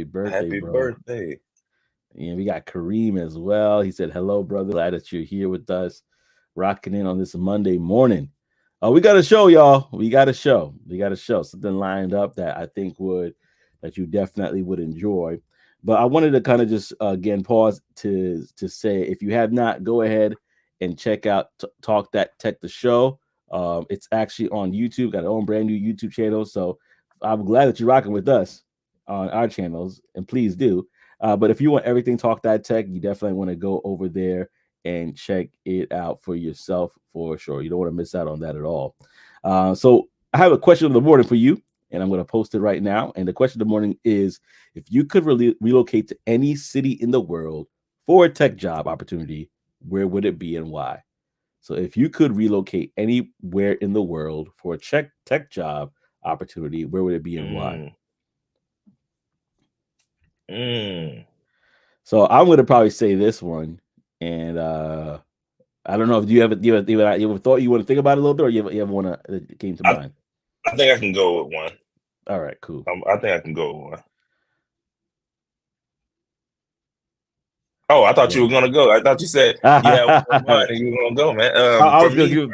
birthday, Happy bro. birthday. And we got Kareem as well. He said, hello, brother. Glad that you're here with us, rocking in on this Monday morning. We got a show, y'all. We got a show. Something lined up that I think that you definitely would enjoy. But I wanted to kind of just again pause to say, if you have not, go ahead and check out Talk That Tech the show. It's actually on YouTube. Got our own brand new YouTube channel. So I'm glad that you're rocking with us on our channels, and please do. But if you want everything Talk That Tech, you definitely want to go over there and check it out for yourself for sure. You don't want to miss out on that at all. So I have a question of the morning for you, and I'm going to post it right now. And the question of the morning is, if you could relocate to any city in the world for a tech job opportunity, where would it be and why? So if you could relocate anywhere in the world for a tech job opportunity, where would it be and why? So I'm going to probably say this one, and I don't know if you ever thought you want to think about it a little bit, or you ever want to that came to mind. I think I can go with one. All right, cool. I think I can go with one. Oh, I thought you were gonna go. I thought you said you had one in mind and you were gonna go, man. I was For gonna me, give.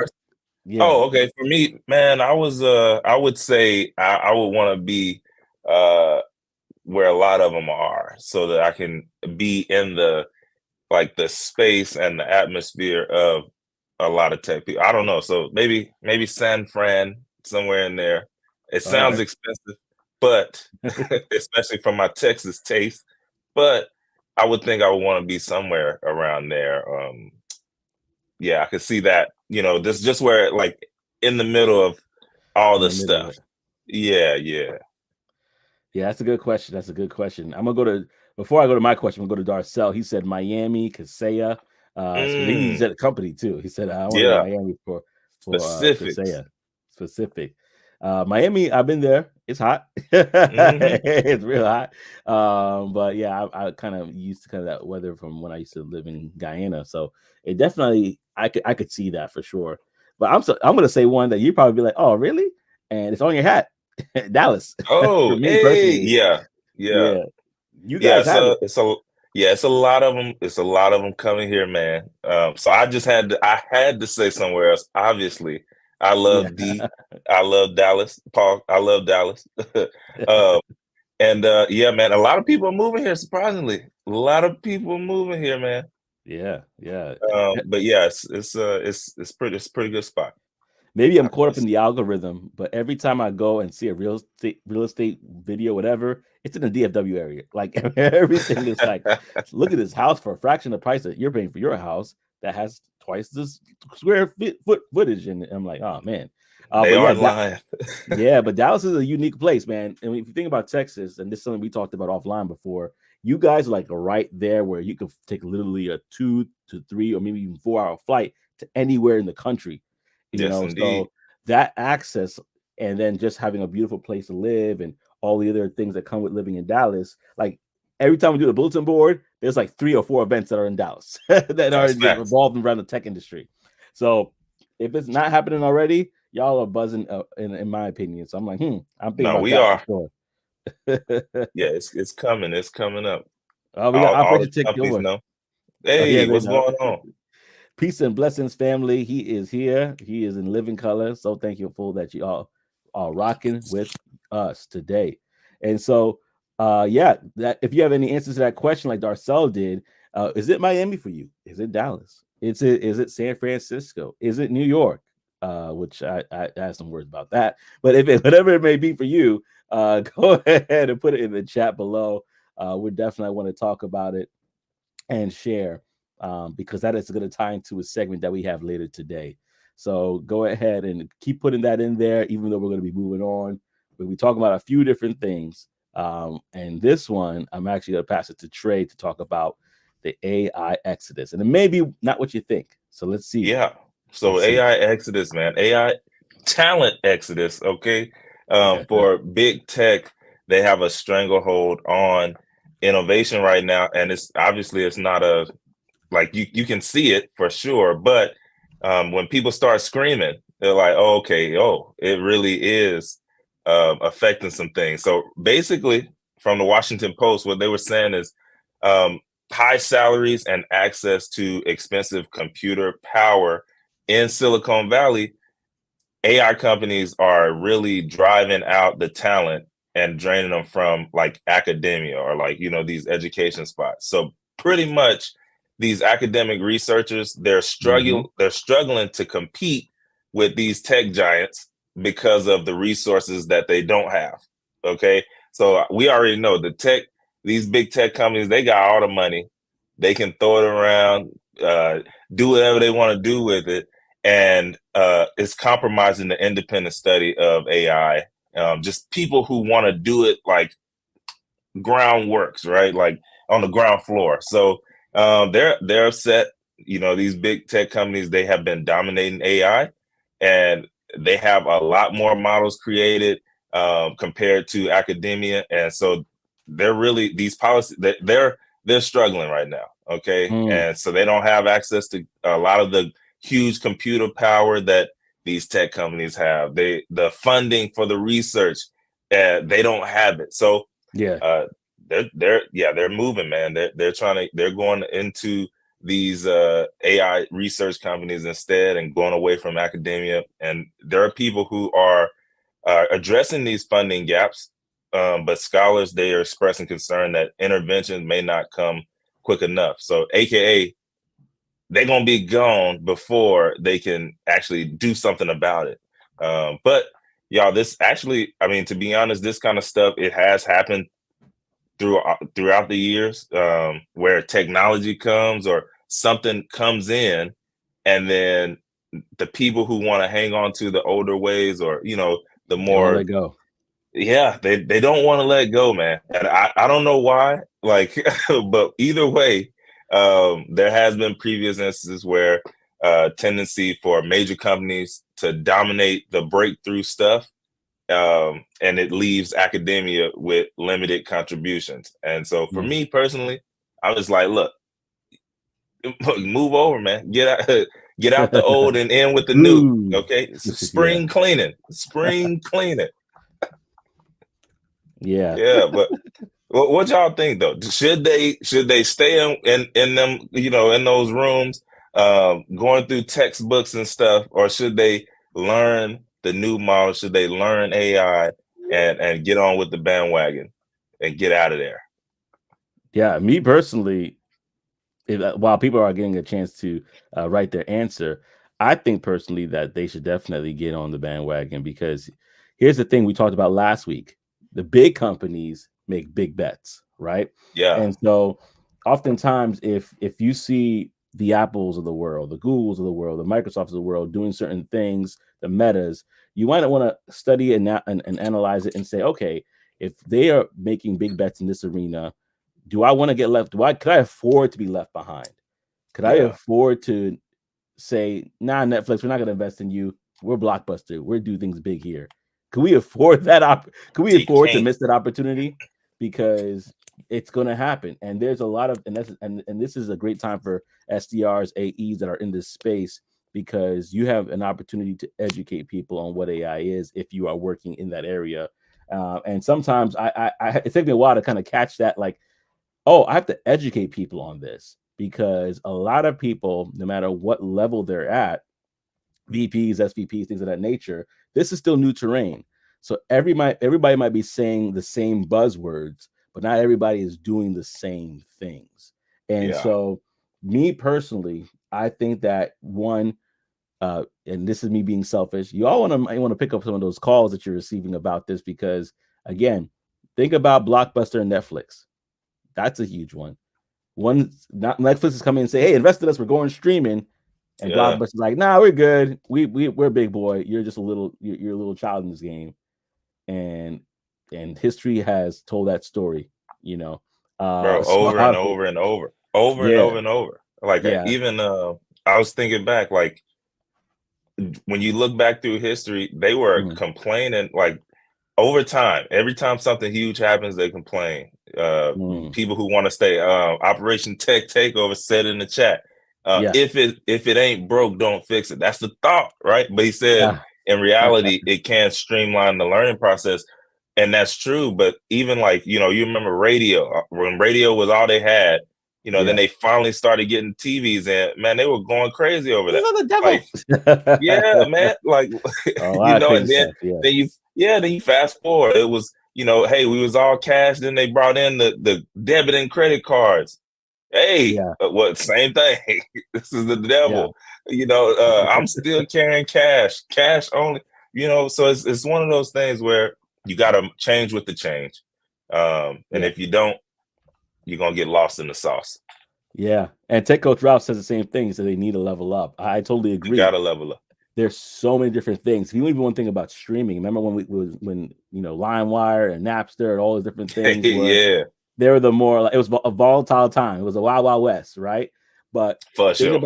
Yeah. oh, okay. For me, man, I would say I would want to be where a lot of them are, so that I can be in the space and the atmosphere of a lot of tech people. I don't know. So maybe San Fran, somewhere in there. It sounds expensive, but especially from my Texas taste, but I would think I would want to be somewhere around there. Yeah, I could see that, this just where, like, in the middle of all the stuff. Yeah. Yeah, that's a good question. I'm gonna go to before I go to my question, I'm gonna go to Darcel. He said Miami, Kaseya. He said a company too. He said I want to go to Miami for Kaseya. Specific. Miami, I've been there. It's hot. It's real hot. But yeah, I kind of used to kind of that weather from when I used to live in Guyana. So it definitely I could see that for sure. But I'm gonna say one that you probably be like, oh really? And it's on your hat. Dallas. Oh, For me hey, personally. yeah. You guys have it. It's a lot of them. It's a lot of them coming here, man. So I had to say somewhere else. Obviously, I love Dallas. Paul, I love Dallas. Yeah, man, a lot of people are moving here. Surprisingly, a lot of people moving here, man. Yeah. But yeah, it's a pretty good spot. Maybe I'm caught up in the algorithm, but every time I go and see a real estate video, whatever, it's in the DFW area. Like everything is like, look at this house for a fraction of the price that you're paying for your house that has twice this square footage. And I'm like, oh man. They are lying. Yeah, but Dallas is a unique place, man. And if you think about Texas, and this is something we talked about offline before, you guys are like right there where you can take literally a 2 to 3 or maybe even 4 hour flight to anywhere in the country. So that access, and then just having a beautiful place to live and all the other things that come with living in Dallas. Like every time we do the bulletin board, there's like 3 or 4 events that are in Dallas that are revolving around the tech industry. So if it's not happening already, y'all are buzzing in my opinion. So I'm like, I'm thinking about that for sure. Yeah, it's coming. It's coming up. We got Operation Take Over. Know. Hey, what's going on? Peace and blessings, family. He is here. He is in living color. So thank you for that. You all are rocking with us today. And so, that if you have any answers to that question, like Darcel did, is it Miami for you? Is it Dallas? Is it San Francisco? Is it New York? Which I have some words about that. But whatever it may be for you, go ahead and put it in the chat below. We definitely want to talk about it and share. Because that is going to tie into a segment that we have later today. So go ahead and keep putting that in there, even though we're going to be moving on. We'll be talking about a few different things. And this one, I'm actually going to pass it to Trey to talk about the AI exodus. And it may be not what you think. So let's see. Yeah. So AI exodus, man. AI talent exodus, okay? For big tech, they have a stranglehold on innovation right now. And it's not a, like, you can see it for sure, but when people start screaming, they're like, oh, okay, it really is affecting some things. So basically, from the Washington Post. What they were saying is high salaries and access to expensive computer power in Silicon Valley, AI companies are really driving out the talent and draining them from like academia or like, you know, these education spots. So pretty much these academic researchers, they're struggling to compete with these tech giants because of the resources that they don't have. Okay. So we already know these big tech companies, they got all the money. They can throw it around, do whatever they want to do with it. And it's compromising the independent study of AI. Just people who want to do it like groundworks, right? Like on the ground floor. So they're upset. You know, these big tech companies, they have been dominating AI, and they have a lot more models created compared to academia, and so they're really these policies. They're struggling right now. Okay, and so they don't have access to a lot of the huge computer power that these tech companies have. The funding for the research, they don't have it. So they're moving, man. They're going into these AI research companies instead and going away from academia. And there are people who are addressing these funding gaps, but scholars, they are expressing concern that interventions may not come quick enough. So AKA, they're going to be gone before they can actually do something about it. But y'all, this actually, I mean, to be honest, this kind of stuff, it has happened throughout the years, where technology comes or something comes in, and then the people who want to hang on to the older ways, or, you know, the more let go. Yeah, they don't want to let go, man. And I don't know why, like, but either way, there has been previous instances where tendency for major companies to dominate the breakthrough stuff, and it leaves academia with limited contributions. And so for me personally, I was like, look, move over, man. Get out the old and in with the new. Okay, spring cleaning. Yeah, but what y'all think though? Should they stay in them, you know, in those rooms, going through textbooks and stuff, or should they learn the new model? Should they learn AI and get on with the bandwagon and get out of there? Yeah, me personally, while people are getting a chance to write their answer, I think personally that they should definitely get on the bandwagon, because here's the thing we talked about last week. The big companies make big bets, right? Yeah. And so oftentimes if you see the Apples of the world, the Googles of the world, the Microsofts of the world doing certain things, the Metas, you might want to study and analyze it and say, okay, if they are making big bets in this arena, do I want to get left? Could I afford to be left behind? Could I afford to say, nah, Netflix, we're not going to invest in you. We're Blockbuster. We're do things big here. Could we afford that? Could we afford to miss that opportunity? Because it's going to happen. And there's a lot of, and this is a great time for SDRs, AEs that are in this space, because you have an opportunity to educate people on what AI is if you are working in that area. And sometimes it takes me a while to kind of catch that, like, oh, I have to educate people on this, because a lot of people, no matter what level they're at, VPs, SVPs, things of that nature, this is still new terrain. So everybody might be saying the same buzzwords, but not everybody is doing the same things. And so me personally, I think that one, and this is me being selfish, you all might want to pick up some of those calls that you're receiving about this, because again, think about Blockbuster and Netflix. That's a huge one. Netflix is coming and say, "Hey, invest in us. We're going streaming," and Blockbuster's like, "Nah, we're good. We're big boy. You're just a little child in this game." And history has told that story, you know, Bro, over and over and over and over. Like even I was thinking back, like when you look back through history, they were complaining like over time. Every time something huge happens, they complain. People who want to stay, Operation Tech Takeover said in the chat, if it ain't broke, don't fix it. That's the thought, right? But he said in reality, it can streamline the learning process. And that's true. But even like, you remember radio, when radio was all they had, then they finally started getting TVs, and man, they were going crazy over This that. is the Like, yeah, devil. man. Like, A lot of crazy and then stuff. Yeah. then you fast forward. It was, hey, we was all cash. Then they brought in the debit and credit cards. Hey, Yeah. what? Same thing. This is the Yeah. devil. I'm still carrying cash only. So it's one of those things where you got to change with the change. And Yeah. if you don't, you're gonna get lost in the sauce. Yeah. And Tech Coach Ralph says the same thing. He said they need to level up. I totally You agree. gotta level up. There's so many different things. If you even one thing about streaming, remember when LimeWire and Napster and all those different things were Yeah, they were the more like, it was a volatile time. It was a wild, wild west, right? But for think sure.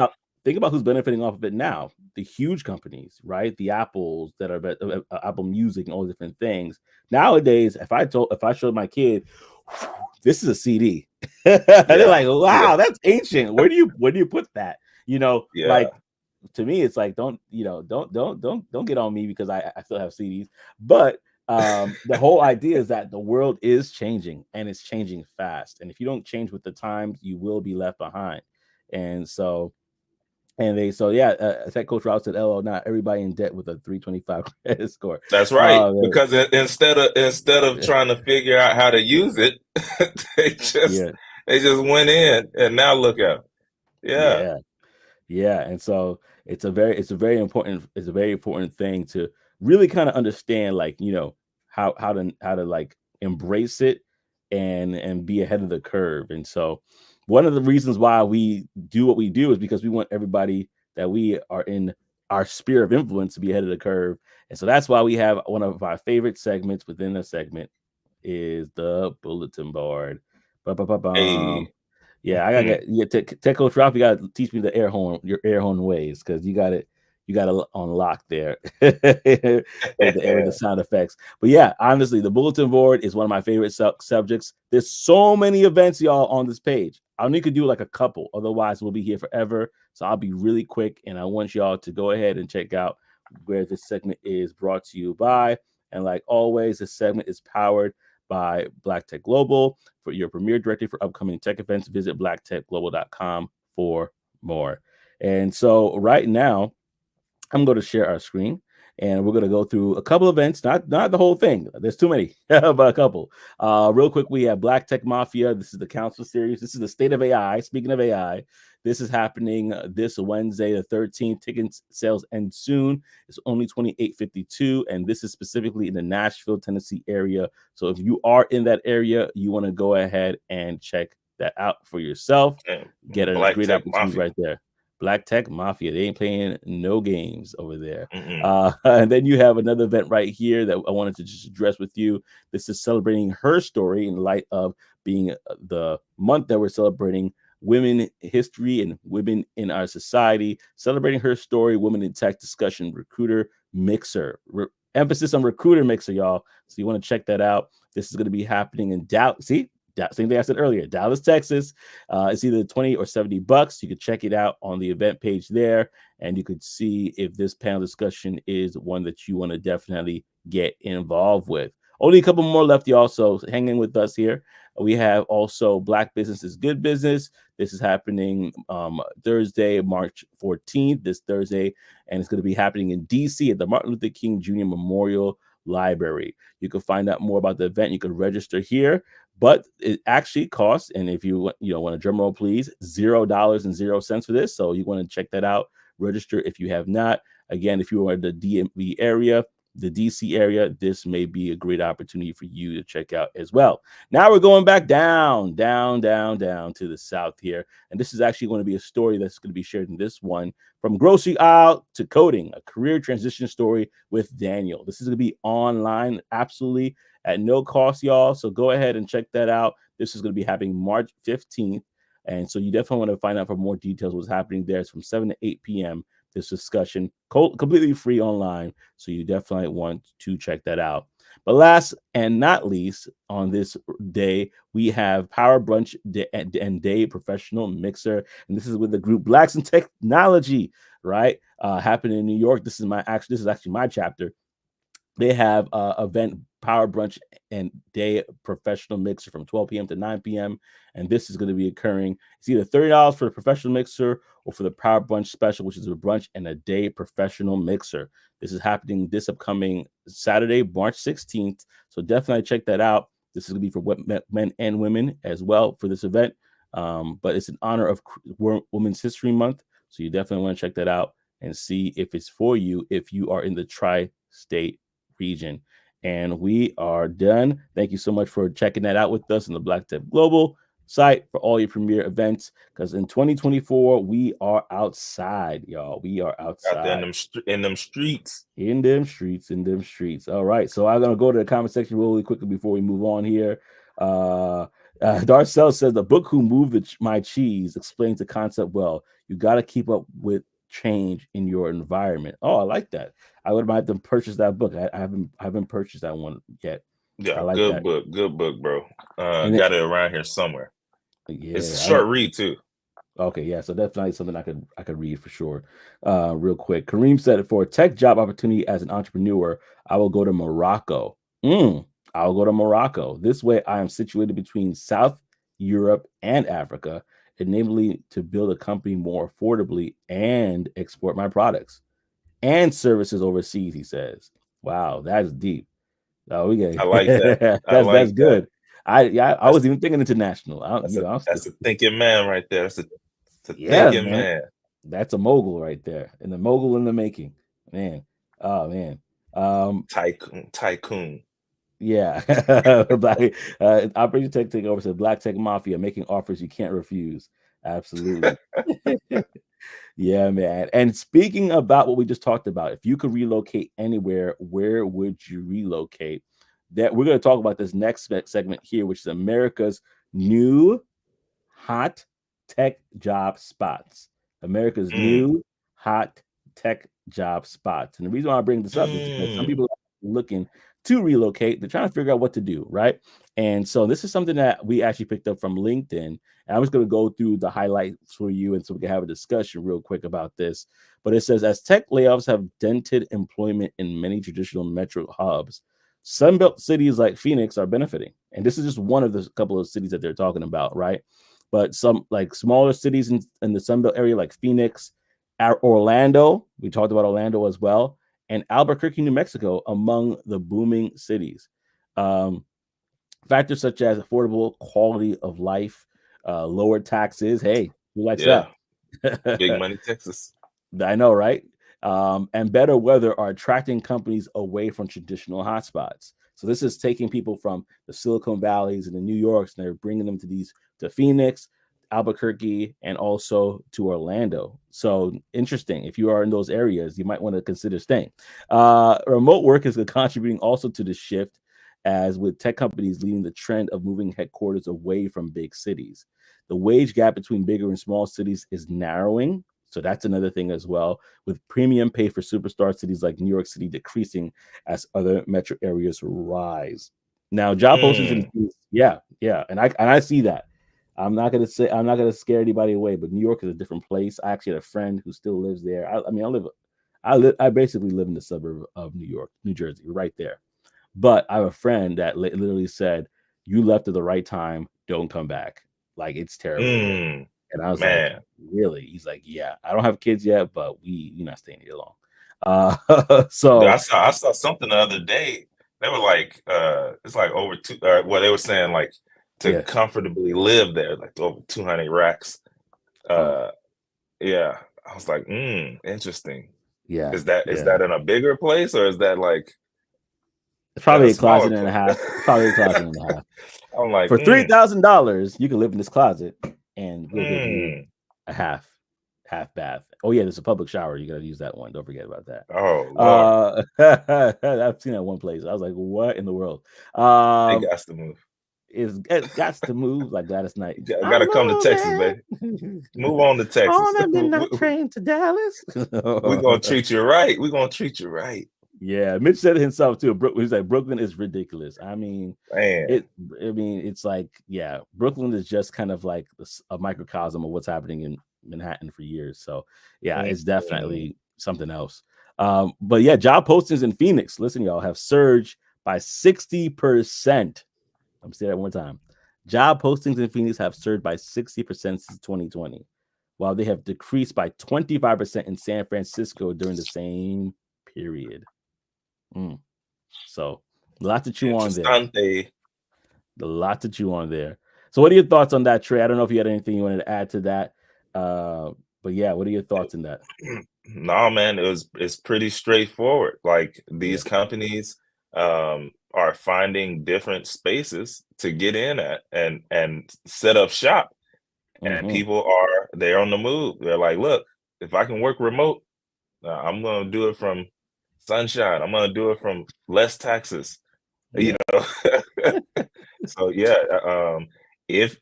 about who's benefiting off of it now. The huge companies, right? The Apples that are Apple Music and all different things. Nowadays, if I showed my kid, this is a CD, they're like, wow, that's ancient. Where do you put that? Like to me, it's like don't get on me because I still have CDs. But the whole idea is that the world is changing and it's changing fast. And if you don't change with the times, you will be left behind. And so Tech Coach Rouse said, "LO, not everybody in debt with a 325 credit score." That's right. Because instead of trying to figure out how to use it, they just went in, and now look out. Yeah. Yeah, and so it's a very important thing to really kind of understand, like, how to like embrace it and be ahead of the curve. And so one of the reasons why we do what we do is because we want everybody that we are in our sphere of influence to be ahead of the curve. And so that's why we have one of our favorite segments within the segment is the bulletin board. Hey. Yeah, I gotta get Tech Coach Ralph. You gotta teach me your air horn ways, because you got it on lock there with the sound effects. But yeah, honestly, the bulletin board is one of my favorite subjects. There's so many events, y'all, on this page. I only could do like a couple, otherwise we'll be here forever. So I'll be really quick, and I want y'all to go ahead and check out where this segment is brought to you by. And like always, this segment is powered by Black Tech Global. For your premier directory for upcoming tech events, visit blacktechglobal.com for more. And so right now, I'm going to share our screen, and we're going to go through a couple events, not the whole thing. There's too many, but a couple. Real quick, we have Black Tech Mafia. This is the Council Series. This is the State of AI. Speaking of AI, this is happening this Wednesday, the 13th. Ticket sales end soon. It's only $28.52, and this is specifically in the Nashville, Tennessee area. So if you are in that area, you want to go ahead and check that out for yourself. Get a great opportunity right there. Black Tech Mafia. They ain't playing no games over there. And then you have another event right here that I wanted to just address with you. This is celebrating her story in light of being the month that we're celebrating women history and women in our society. Celebrating her story, Women in Tech Discussion Recruiter Mixer. Emphasis on Recruiter Mixer, y'all. So you want to check that out. This is going to be happening in Dallas. See? Same thing I said earlier, Dallas, Texas. It's either $20 or $70. You could check it out on the event page there, and you could see if this panel discussion is one that you want to definitely get involved with. Only a couple more left, y'all, so hang in with us here. We have also Black Business is Good Business. This is happening Thursday, March 14th, this Thursday, and it's going to be happening in D.C. at the Martin Luther King Jr. Memorial Library. You can find out more about the event. You can register here, but it actually costs, and if you want a drum roll, please, $0.00 for this. So you want to check that out. Register if you have not. Again, if you are in the DMV area, the DC area, this may be a great opportunity for you to check out as well. Now we're going back down to the south here. And this is actually going to be a story that's going to be shared in this one, from grocery aisle to coding, a career transition story with Daniel. This is going to be online, absolutely at no cost, y'all. So go ahead and check that out. This is going to be happening March 15th. And so you definitely want to find out for more details what's happening there. It's from 7 to 8 p.m. This discussion, completely free online. So you definitely want to check that out. But last and not least, on this day, we have Power Brunch and Day Professional Mixer. And this is with the group Blacks in Technology, right? Happening in New York. This is actually my chapter. They have an event power brunch and day professional mixer from 12 p.m. to 9 p.m. And this is going to be occurring. It's either $30 for the professional mixer or for the power brunch special, which is a brunch and a day professional mixer. This is happening this upcoming Saturday, March 16th. So definitely check that out. This is going to be for men and women as well for this event. But it's in honor of Women's History Month. So you definitely want to check that out and see if it's for you if you are in the tri-state region. And we are done. Thank you so much for checking that out with us on the Black Tech Global site for all your premier events. Because in 2024, we are outside, y'all. We are outside. Out there in them streets. In them streets. All right. So I'm going to go to the comment section really quickly before we move on here. Darcel says the book Who Moved My Cheese explains the concept well. You got to keep up with change in your environment. Oh, I like that. I would have to purchase that book. I haven't purchased that one yet. Yeah, I like good that. book, bro. Got it around here somewhere. Yeah, it's a short read too. Okay, yeah, so definitely something I could read for sure. Real quick, Kareem said, for a tech job opportunity as an entrepreneur, I will go to Morocco. I'll go to Morocco. This way, I am situated between South Europe and Africa, enabling to build a company more affordably and export my products and services overseas. He says, "Wow, that's deep." Oh, we get. I like that. That's good. I was even thinking international. That's a thinking man right there. That's a thinking man. That's a mogul right there, and the mogul in the making, man. Oh man. Tycoon. Yeah. Operation Tech Takeover said Black Tech Mafia making offers you can't refuse. Absolutely. Yeah, man. And speaking about what we just talked about, if you could relocate anywhere, where would you relocate? That we're going to talk about this next segment here, which is America's new hot tech job spots. America's new hot tech job spots. And the reason why I bring this up is because some people are looking to relocate. They're trying to figure out what to do, right? And so this is something that we actually picked up from LinkedIn. And I was going to go through the highlights for you, and so we can have a discussion real quick about this. But it says, as tech layoffs have dented employment in many traditional metro hubs, Sunbelt cities like Phoenix are benefiting. And this is just one of the couple of cities that they're talking about, right? But some like smaller cities in the Sunbelt area, like Phoenix, Orlando, we talked about Orlando as well, and Albuquerque, New Mexico, among the booming cities. Factors such as affordable quality of life, lower taxes. Hey, who likes that? Big money, Texas. I know, right? And better weather are attracting companies away from traditional hotspots. So this is taking people from the Silicon Valleys and the New Yorks, and they're bringing them to Phoenix, Albuquerque, and also to Orlando. So interesting. If you are in those areas, you might want to consider staying. Remote work is contributing also to the shift, as with tech companies leading the trend of moving headquarters away from big cities. The wage gap between bigger and small cities is narrowing. So that's another thing as well, with premium pay for superstar cities like New York City decreasing as other metro areas rise. Now, job postings, and I see that. I'm not gonna scare anybody away, but New York is a different place. I actually had a friend who still lives there. I basically live in the suburb of New Jersey, right there. But I have a friend that literally said, "You left at the right time. Don't come back. Like, it's terrible." And I was like, "Really?" He's like, "Yeah, I don't have kids yet, but we're not staying here long." So I saw something the other day. They were like, it's like over two. They were saying like to comfortably live there, like over 200 racks. Yeah, I was like, interesting. Yeah, is that in a bigger place, or is that like? It's probably a closet and a half. Probably a closet and a half. I'm like, for $3,000, you can live in this closet, and we'll give you a half bath. Oh yeah, there's a public shower. You gotta use that one. Don't forget about that. Oh, I've seen that one place. I was like, what in the world? It got to move. It got to move like Gladys Knight. Gotta come to Texas, baby. Move on to Texas. On that midnight train to Dallas. We're gonna treat you right. We're gonna treat you right. Yeah, Mitch said it himself too. He's like, Brooklyn is ridiculous. I mean, it's like, yeah, Brooklyn is just kind of like a microcosm of what's happening in Manhattan for years. So yeah, it's definitely something else. But yeah, job postings in Phoenix, listen, y'all, have surged by 60%. I'm saying that one time. Job postings in Phoenix have surged by 60% since 2020, while they have decreased by 25% in San Francisco during the same period. So, a lot to chew on there. A lot to chew on there. So, what are your thoughts on that, Trey? I don't know if you had anything you wanted to add to that. But yeah, what are your thoughts on that? No, man, it's pretty straightforward. Like these companies are finding different spaces to get in at and set up shop. And people they're on the move. They're like, look, if I can work remote, I'm gonna do it from Sunshine. I'm gonna do it from less taxes. You know. So yeah, if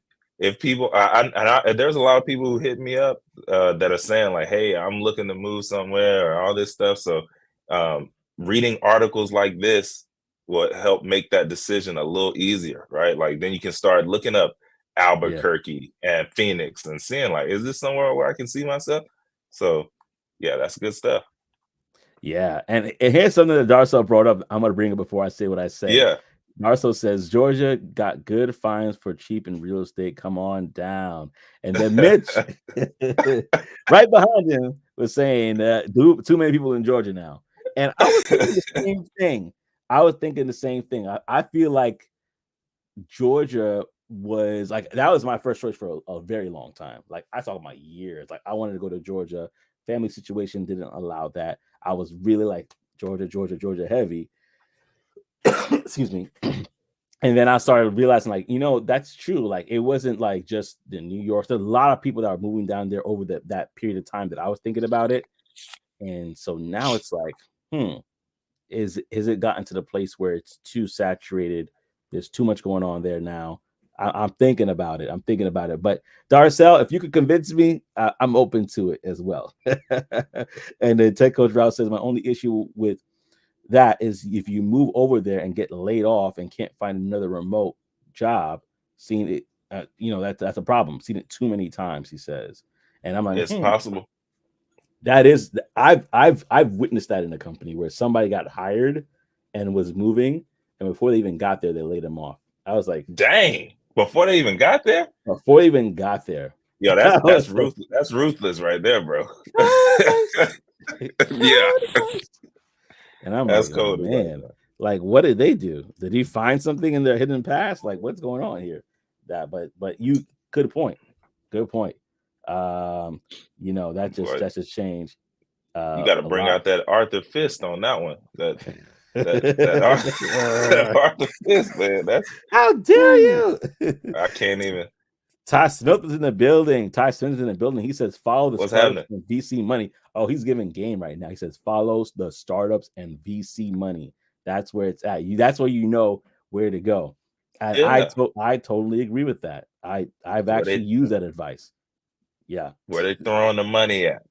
people, there's a lot of people who hit me up that are saying like, hey, I'm looking to move somewhere or all this stuff. So reading articles like this will help make that decision a little easier, right? Like then you can start looking up Albuquerque and Phoenix and seeing like, is this somewhere where I can see myself? So yeah, that's good stuff. Yeah, and here's something that Darcel brought up. I'm gonna bring it before I say what I say. Yeah. Darcel says Georgia got good fines for cheap in real estate. Come on down. And then Mitch, right behind him, was saying too many people in Georgia now. And I was thinking the same thing. I feel like Georgia was like, that was my first choice for a very long time. Like I talk about years. Like I wanted to go to Georgia. Family situation didn't allow that. I was really like Georgia heavy. Excuse me. And then I started realizing, like, that's true. Like, it wasn't like just the New York. There's a lot of people that are moving down there over that period of time that I was thinking about it. And so now it's like, is it gotten to the place where it's too saturated? There's too much going on there now. I'm thinking about it. But Darcel, if you could convince me, I'm open to it as well. And then Tech Coach Rouse says, my only issue with that is if you move over there and get laid off and can't find another remote job, seeing it, that's a problem. Seen it too many times, he says. And I'm like, it's possible. That is, I've witnessed that in a company where somebody got hired and was moving, and before they even got there, they laid them off. I was like, dang, before they even got there? Before they even got there. Yo, that's ruthless. That's ruthless right there, bro. Yeah. And I'm that's like, cold, man, like, what did they do? Did he find something in their hidden past? Like, what's going on here? But you, good point. That's just change. You got to bring out that Arthur Fist on that one. That Arthur Fist, man. That's how dare you? I can't even. Ty Smith is in the building. He says, follow the startups happening? and VC money. Oh, he's giving game right now. He says, follows the startups and VC money. That's where it's at. That's where you know where to go. And I totally agree with that. I've actually used that advice. Yeah. Where they throwing the money at?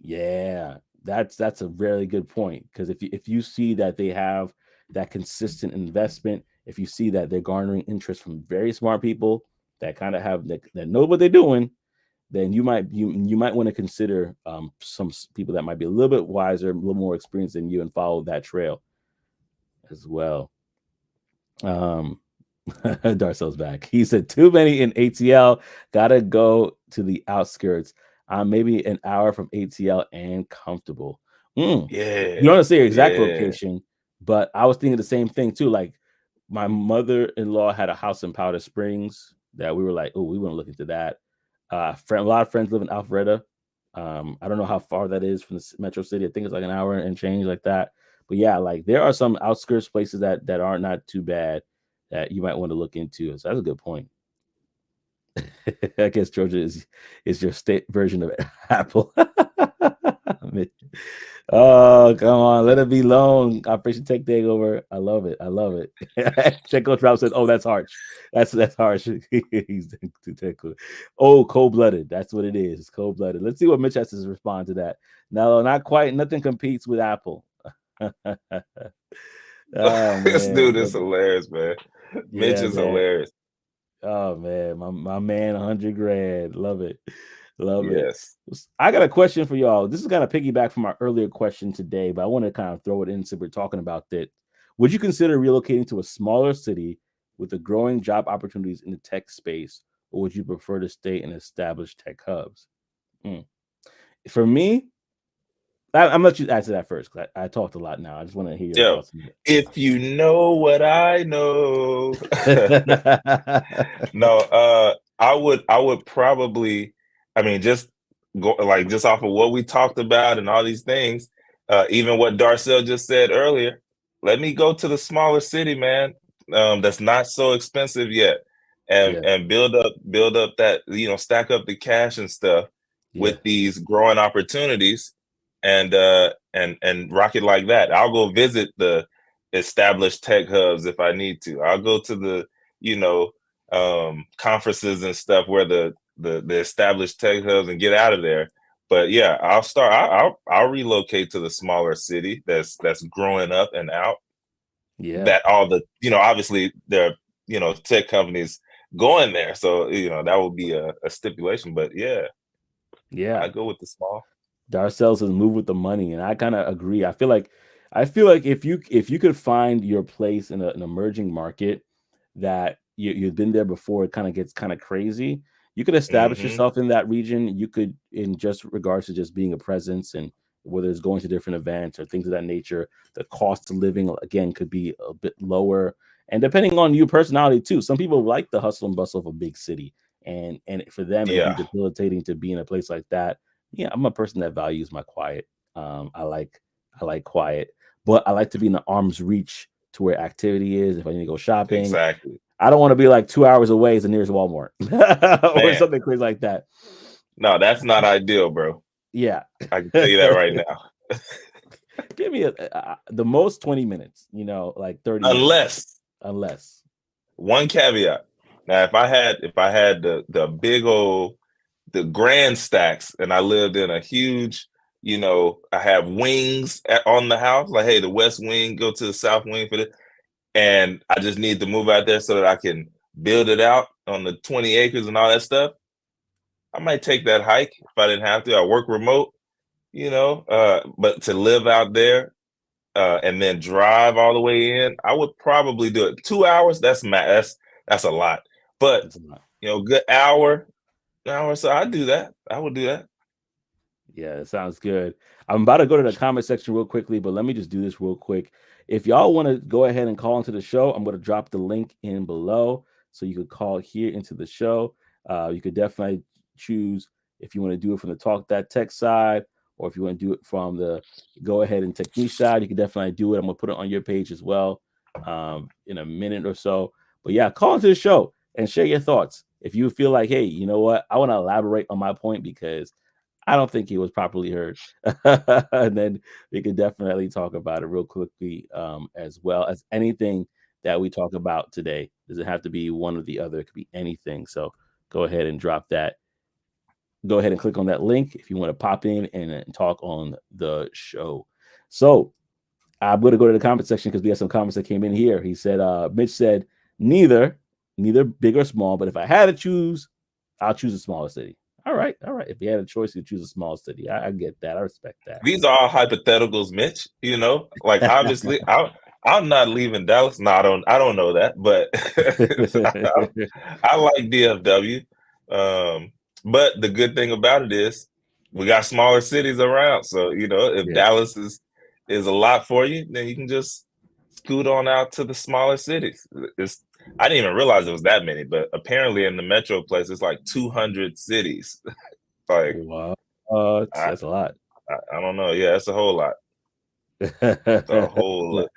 Yeah. That's a very good point. Because if you see that they have that consistent investment, if you see that they're garnering interest from very smart people that kind of have that know what they're doing, then you might want to consider some people that might be a little bit wiser, a little more experienced than you, and follow that trail as well. Darcel's back. He said, too many in ATL, gotta go to the outskirts. Maybe an hour from ATL and comfortable. Yeah. You don't want to say your exact location, but I was thinking the same thing too. Like my mother-in-law had a house in Powder Springs that we were like, oh, we want to look into that. A lot of friends live in Alpharetta. I don't know how far that is from the metro city. I think it's like an hour and change like that. But yeah, like there are some outskirts places that are not too bad that you might want to look into. So that's a good point. I guess Georgia is your state version of Apple. Oh, come on, let it be known. Operation Tech Takeover. I love it. Checo Trout said, "Oh, that's harsh. That's harsh." He's too technical. Oh, cold-blooded. That's what it is. It's cold-blooded. Let's see what Mitch has to respond to that. No, not quite. Nothing competes with Apple. Oh, this dude is hilarious, man. Mitch is hilarious. Oh man, my man, 100 grand. Love it. Yes. I got a question for y'all. This is kind of piggyback from our earlier question today, but I want to kind of throw it in since we're talking about that. Would you consider relocating to a smaller city with the growing job opportunities in the tech space, or would you prefer to stay in established tech hubs? For me, I'm gonna let you answer that first, because I talked a lot now. I just want to hear your thoughts on If you know what I know. it. No, I would probably, I mean, just just off of what we talked about and all these things, even what Darcel just said earlier, let me go to the smaller city, man. That's not so expensive yet, and Yeah. build up that, stack up the cash and stuff Yeah. with these growing opportunities, and rock it like that. I'll go visit the established tech hubs if I need to. I'll go to the, conferences and stuff where the established tech hubs, and get out of there. But yeah, I'll relocate to the smaller city that's growing up and out. Yeah. That all the, obviously there are, tech companies going there. So, that would be a stipulation. But yeah, I go with the small. Darcel says move with the money, and I kind of agree. I feel like if you could find your place in an emerging market that you've been there before, it kind of gets kind of crazy. You could establish yourself in that region. You could, in just regards to just being a presence, and whether it's going to different events or things of that nature, the cost of living again could be a bit lower. And depending on your personality too, some people like the hustle and bustle of a big city, and for them it'd be Yeah, debilitating to be in a place like that. Yeah, I'm a person that values my quiet. I like quiet, but I like to be in the arm's reach to where activity is. If I need to go shopping, exactly. I don't want to be like 2 hours away as the nearest Walmart or Man, something crazy like that. no, that's not ideal, bro. Yeah, I can tell you that right now. give me the most 20 minutes. Like 30 minutes, unless. One caveat. Now, if I had the big old, the grand stacks, and I lived in a huge, I have wings on the house, like, hey, the west wing, go to the south wing for this, and I just need to move out there so that I can build it out on the 20 acres and all that stuff, I might take that hike if I didn't have to. I work remote, but to live out there, and then drive all the way in, I would probably do it. 2 hours, that's a lot. But That's a lot. good hour, so I do that. I would do that. Yeah, it sounds good. I'm about to go to the comment section real quickly, but let me just do this real quick. If y'all want to go ahead and call into the show, I'm going to drop the link in below so you could call here into the show. You could definitely choose if you want to do it from the Talk That Tech side, or if you want to do it from the Go Ahead and Technique side. You can definitely do it. I'm going to put it on your page as well in a minute or so. But yeah, call into the show and share your thoughts. If you feel like, hey, you know what, I want to elaborate on my point because I don't think it was properly heard. And then we could definitely talk about it real quickly, as well as anything that we talk about today. Does it have to be one or the other? It could be anything. So go ahead and drop that. Go ahead and click on that link if you want to pop in and talk on the show. So I'm going to go to the comment section because we have some comments that came in here. He said, Mitch said, neither big or small, but if I had to choose, I'll choose a smaller city. All right. If you had a choice, you choose a small city. I get that. I respect that. These are all hypotheticals, Mitch. Like, obviously, I'm not leaving Dallas. No, I don't know that, but I like DFW. But the good thing about it is we got smaller cities around. So, if Dallas is a lot for you, then you can just scoot on out to the smaller cities. I didn't even realize it was that many, but apparently in the metro place, it's like 200 cities. Like, wow. That's a lot. I don't know. Yeah, that's a whole lot. It's a whole lot.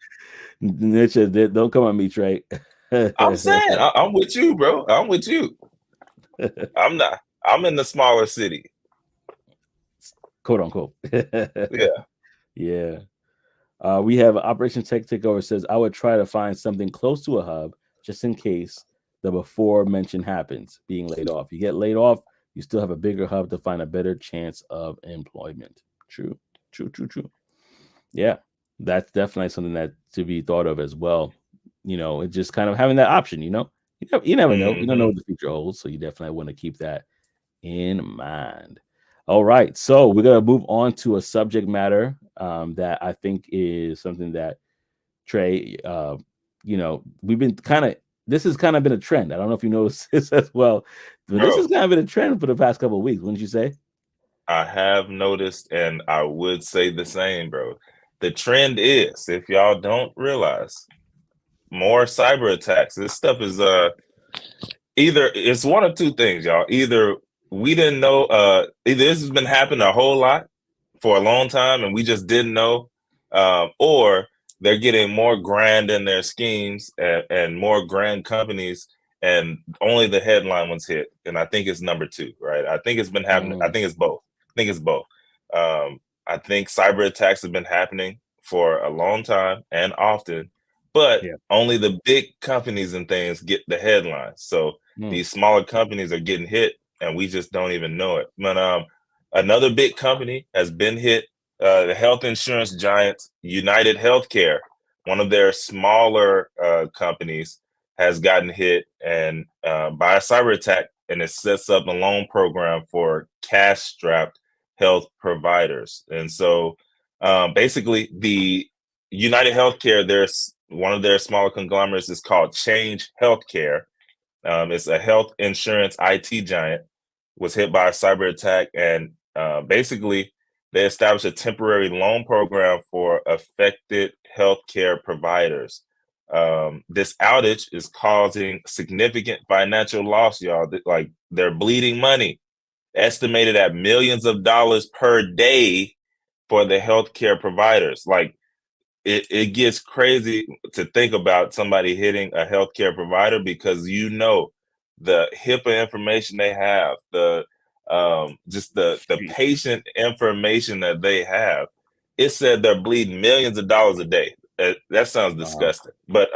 Mitch, don't come at me, Trey. I'm saying, I'm with you, bro. I'm with you. I'm not. I'm in the smaller city. Quote unquote. Yeah. Yeah. We have Operation Tech Takeover says, I would try to find something close to a hub just in case the before mentioned happens, being laid off. You get laid off, you still have a bigger hub to find a better chance of employment. True. Yeah, that's definitely something that to be thought of as well. It's just kind of having that option, you never know. You don't know what the future holds. So you definitely want to keep that in mind. All right. So we're going to move on to a subject matter that I think is something that Trey, we've been this has kind of been a trend. I don't know if you noticed this as well, but this has kind of been a trend for the past couple of weeks, wouldn't you say? I have noticed, and I would say the same, bro. The trend is, if y'all don't realize, more cyber attacks. This stuff is either it's one of two things, y'all. Either we didn't know, either this has been happening a whole lot for a long time and we just didn't know, or they're getting more grand in their schemes and more grand companies, and only the headline ones hit. And I think it's number two, right? I think it's been happening. I think it's both. I think cyber attacks have been happening for a long time and often, but only the big companies and things get the headlines. So these smaller companies are getting hit, and we just don't even know it. But another big company has been hit. The health insurance giant United Healthcare, one of their smaller companies, has gotten hit and by a cyber attack, and it sets up a loan program for cash-strapped health providers. And so basically, the United Healthcare, there's one of their smaller conglomerates is called Change Healthcare. It's a health insurance IT giant, was hit by a cyber attack, and basically they established a temporary loan program for affected healthcare providers. This outage is causing significant financial loss, y'all. Like, they're bleeding money, estimated at millions of dollars per day for the healthcare providers. Like, it gets crazy to think about somebody hitting a healthcare provider, because the HIPAA information they have, the patient information that they have. It said they're bleeding millions of dollars a day. That sounds disgusting. But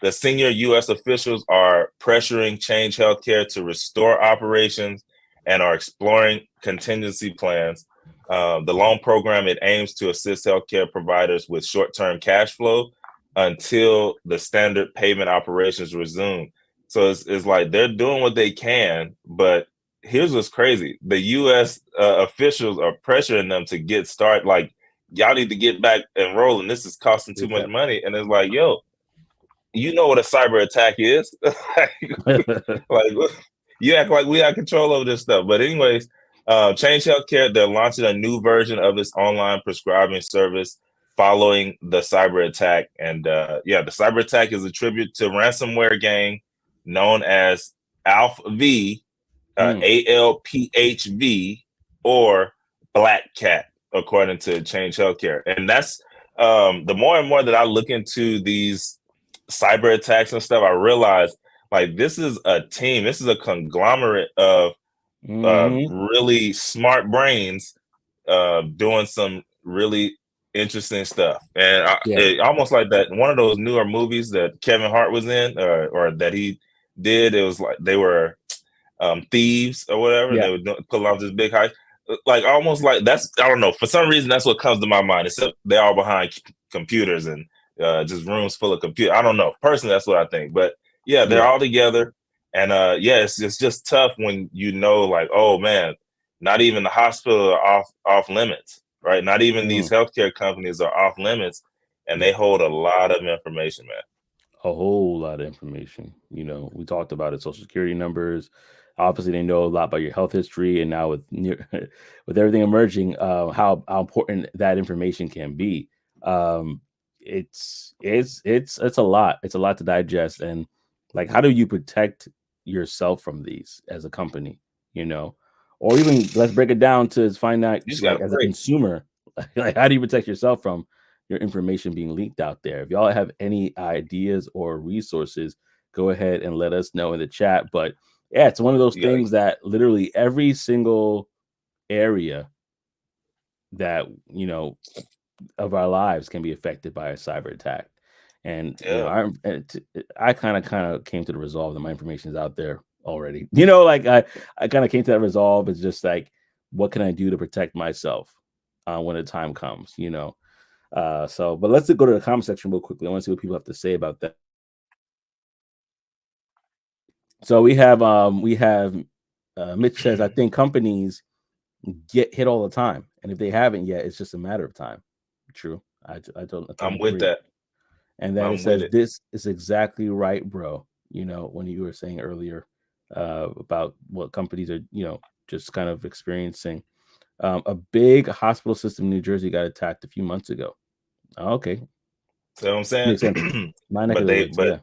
the senior U.S. officials are pressuring Change Healthcare to restore operations and are exploring contingency plans. The loan program, it aims to assist healthcare providers with short-term cash flow until the standard payment operations resume. So it's like they're doing what they can, but here's what's crazy. The U.S. Officials are pressuring them to get started. Like, y'all need to get back and rolling. This is costing too much money. And it's like, yo, you know what a cyber attack is. like, you act like we have control over this stuff. But anyways, Change Healthcare, they're launching a new version of this online prescribing service following the cyber attack. And the cyber attack is a tribute to ransomware gang known as ALPHV, ALPHV, or Black Cat, according to Change Healthcare. And that's the more and more that I look into these cyber attacks and stuff, I realize, like, this is a team. This is a conglomerate of really smart brains doing some really interesting stuff. And it almost like that one of those newer movies that Kevin Hart was in, or that he did. It was like they were thieves or whatever. And they were pulling off this big heist. Like, almost like that's, I don't know, for some reason that's what comes to my mind. Except they're all behind computers and just rooms full of computers. I don't know. Personally, that's what I think. But they're all together. And it's just tough when like, oh man, not even the hospital are off limits, right? Not even these healthcare companies are off limits, and they hold a lot of information, man. A whole lot of information. We talked about it, Social Security numbers. Obviously, they know a lot about your health history, and now with everything emerging, how important that information can be. It's a lot. It's a lot to digest, and like, how do you protect yourself from these as a company? Or even let's break it down to find out, like, as a consumer, like, how do you protect yourself from your information being leaked out there? If y'all have any ideas or resources, go ahead and let us know in the chat. But it's one of those things that literally every single area that of our lives can be affected by a cyber attack. And I kind of came to the resolve that my information is out there already. Like, I kind of came to that resolve. It's just like, what can I do to protect myself when the time comes? But let's go to the comment section real quickly. I want to see what people have to say about that. So we have Mitch says, I think companies get hit all the time, and if they haven't yet, it's just a matter of time. True. I'm with that. and that it I'm with says, it. "This is exactly right, bro." You know, when you were saying earlier about what companies are, just kind of experiencing. A big hospital system in New Jersey got attacked a few months ago. Okay, See what I'm makes sense. saying? My neck but of the they woods, yeah.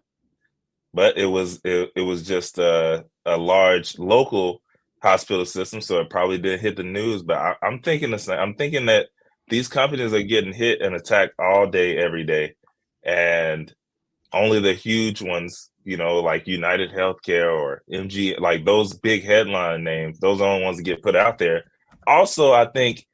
but it was just a large local hospital system, so it probably didn't hit the news. But I'm thinking the same. I'm thinking that these companies are getting hit and attacked all day, every day, and only the huge ones, like United Healthcare or MG, like those big headline names, those are the ones that get put out there. Also, I think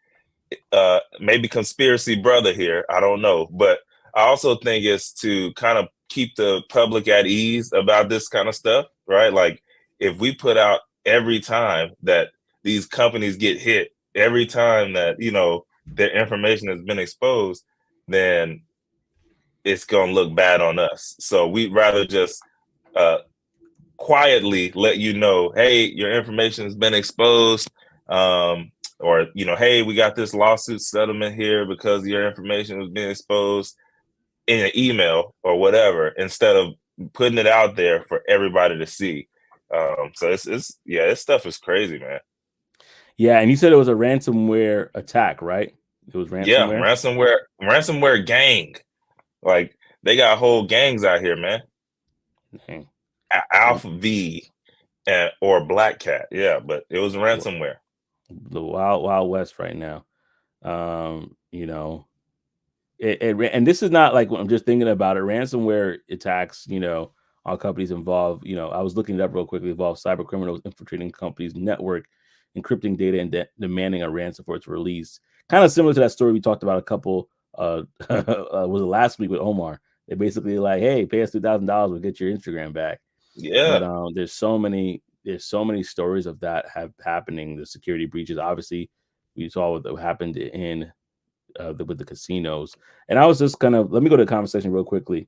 maybe conspiracy brother here, I don't know, but I also think it's to kind of keep the public at ease about this kind of stuff, right? Like if we put out every time that these companies get hit, every time that their information has been exposed, then it's gonna look bad on us. So we'd rather just uh, quietly let you know, hey, your information has been exposed, or hey, we got this lawsuit settlement here because your information was being exposed in an email or whatever, instead of putting it out there for everybody to see. So it's yeah, this stuff is crazy, man. Yeah, and you said it was a ransomware attack, right? It was Yeah, ransomware. ransomware gang. Like they got whole gangs out here, man. Dang. Alpha V or Black Cat, yeah, but it was ransomware. The wild west right now. You know, and this is not like, I'm just thinking about it. Ransomware attacks, all companies involved. I was looking it up real quickly. Involve cyber criminals infiltrating companies' network, encrypting data, and demanding a ransom for its release. Kind of similar to that story we talked about a couple. Was it last week with Omar? They basically like, hey, pay us $2,000, we'll get your Instagram back. Yeah, But there's so many stories of that have happening. The security breaches, obviously, we saw what happened in with the casinos. And I was just kind of, let me go to the conversation real quickly.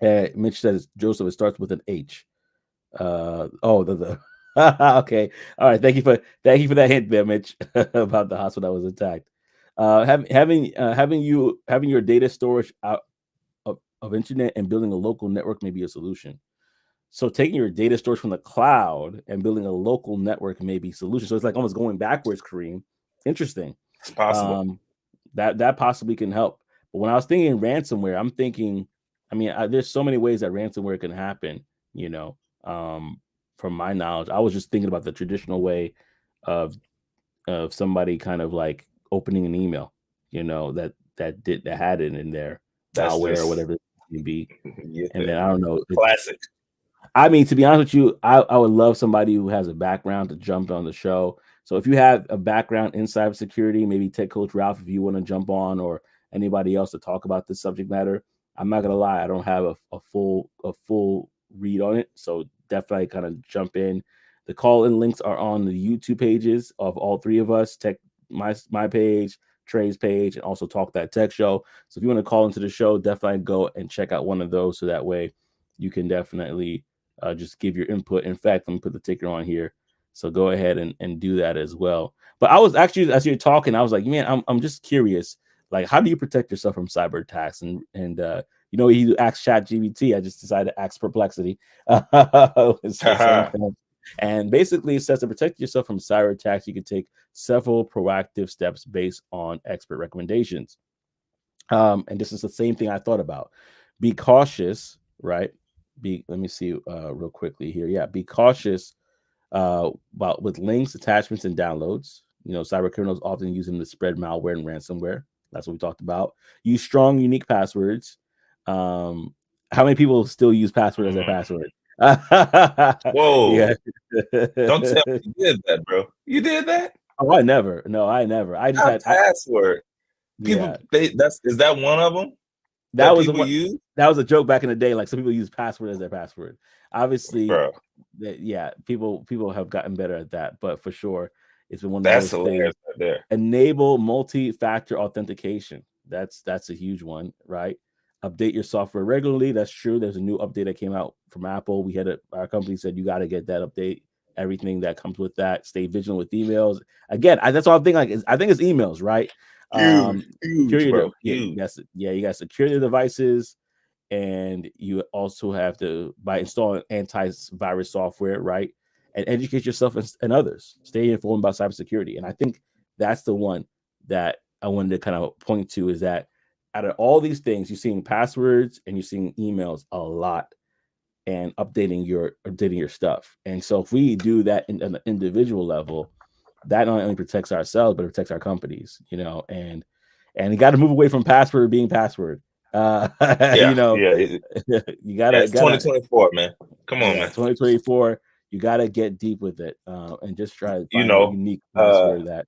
Mitch says, Joseph, it starts with an H. The okay. All right. Thank you for that hint there, Mitch, about the hospital that was attacked. Having your data storage out of internet and building a local network may be a solution. So taking your data storage from the cloud and building a local network may be a solution. So it's like almost going backwards, Kareem. Interesting. it's possible. That possibly can help. But when I was thinking ransomware, I'm thinking, there's so many ways that ransomware can happen. From my knowledge, I was just thinking about the traditional way of somebody kind of like opening an email, that had it in there, That's malware or just whatever it may be. yeah, And then I don't know. classic. To be honest with you, I would love somebody who has a background to jump on the show. So if you have a background in cybersecurity, maybe Tech Coach Ralph, if you want to jump on, or anybody else to talk about this subject matter. I'm not gonna lie, I don't have a full read on it. So definitely kind of jump in. The call-in links are on the YouTube pages of all three of us, my page, Trey's page, and also Talk That Tech Show. So if you want to call into the show, definitely go and check out one of those, so that way you can definitely just give your input. In fact, let me put the ticker on here. So go ahead and do that as well. But I was actually, as you're talking, I was like, man, I'm just curious. Like, how do you protect yourself from cyber attacks? And you asked ChatGPT. I just decided to ask Perplexity. It's the same thing. And basically, it says to protect yourself from cyber attacks, you can take several proactive steps based on expert recommendations. And this is the same thing I thought about. Be cautious, right? Let me see real quickly here. Yeah, be cautious about with links, attachments, and downloads. Cyber criminals often use them to spread malware and ransomware. That's what we talked about. Use strong, unique passwords. How many people still use password as their password? Whoa! Yeah. Don't tell me you did that, bro. You did that? Oh, I never. No, I never. I just Not password. yeah. Is that one of them That that was people use? that was a joke back in the day. Like, some people use password as their password. Obviously, Bro, people have gotten better at that, but for sure, it's been one of that's those things. hilarious right there. Enable multi-factor authentication. That's a huge one, right? Update your software regularly. That's true. There's a new update that came out from Apple. Our company said you got to get that update. Everything that comes with that. Stay vigilant with emails. Again, that's all I'm thinking. Like, I think it's emails, right? Huge, Secure bro. yeah, Huge. you got to secure the devices. and you also have to, by installing antivirus software, right, and educate yourself and others. Stay informed about cybersecurity. And I think that's the one that I wanted to kind of point to, is that out of all these things, you're seeing passwords and you're seeing emails a lot, and updating your stuff. And so if we do that in an individual level, that not only protects ourselves, but it protects our companies, you know, and you got to move away from password being password. Yeah, you know, yeah. you gotta, It's 2024, man. Come on, man. 2024, you gotta get deep with it, and just try to You find a know, unique password that,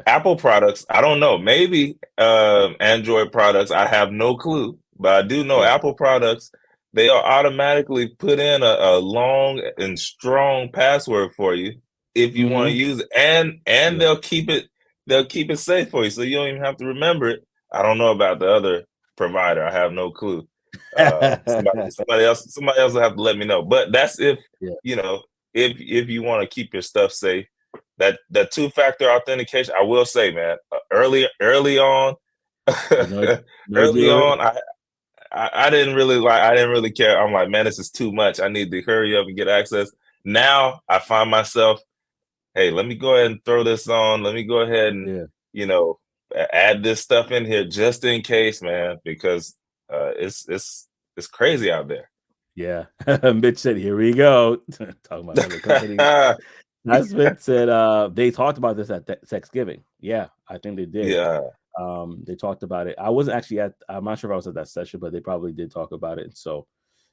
Apple products, I don't know. Maybe Android products, I have no clue. But I do know Apple products, they are automatically put in a long and strong password for you if you want to use it. And they'll keep it safe for you, so you don't even have to remember it. I don't know about the other provider. I have no clue. Somebody else will have to let me know. But that's if you know, if you want to keep your stuff safe. That two-factor authentication, I will say, man, early on, early on, I didn't really care. I'm like, man, this is too much. I need to hurry up and get access. Now I find myself, hey, let me go ahead and throw this on. Let me go ahead and you know, add this stuff in here just in case, man, because it's crazy out there. Yeah. Mitch said, here we go. Talking about other companies. Smith said they talked about this at Thanksgiving. Yeah, I think they did. Yeah. They talked about it. I wasn't actually I'm not sure if I was at that session, but they probably did talk about it. And so,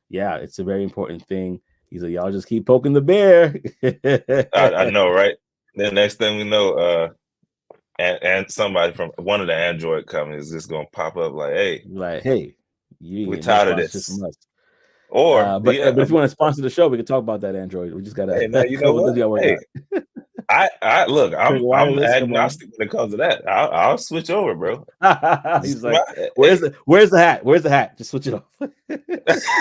yeah, it's a very important thing. He's like, y'all just keep poking the bear. I know, right? The next thing we know, and somebody from one of the Android companies is just gonna pop up like, hey, you we're tired of this. Or but if you want to sponsor the show, we can talk about that Android. We just gotta. Hey, now you know what? Hey, I look. I'm agnostic when it comes to that. I'll switch over, bro. He's like, where's the hat? Where's the hat? Just switch it off.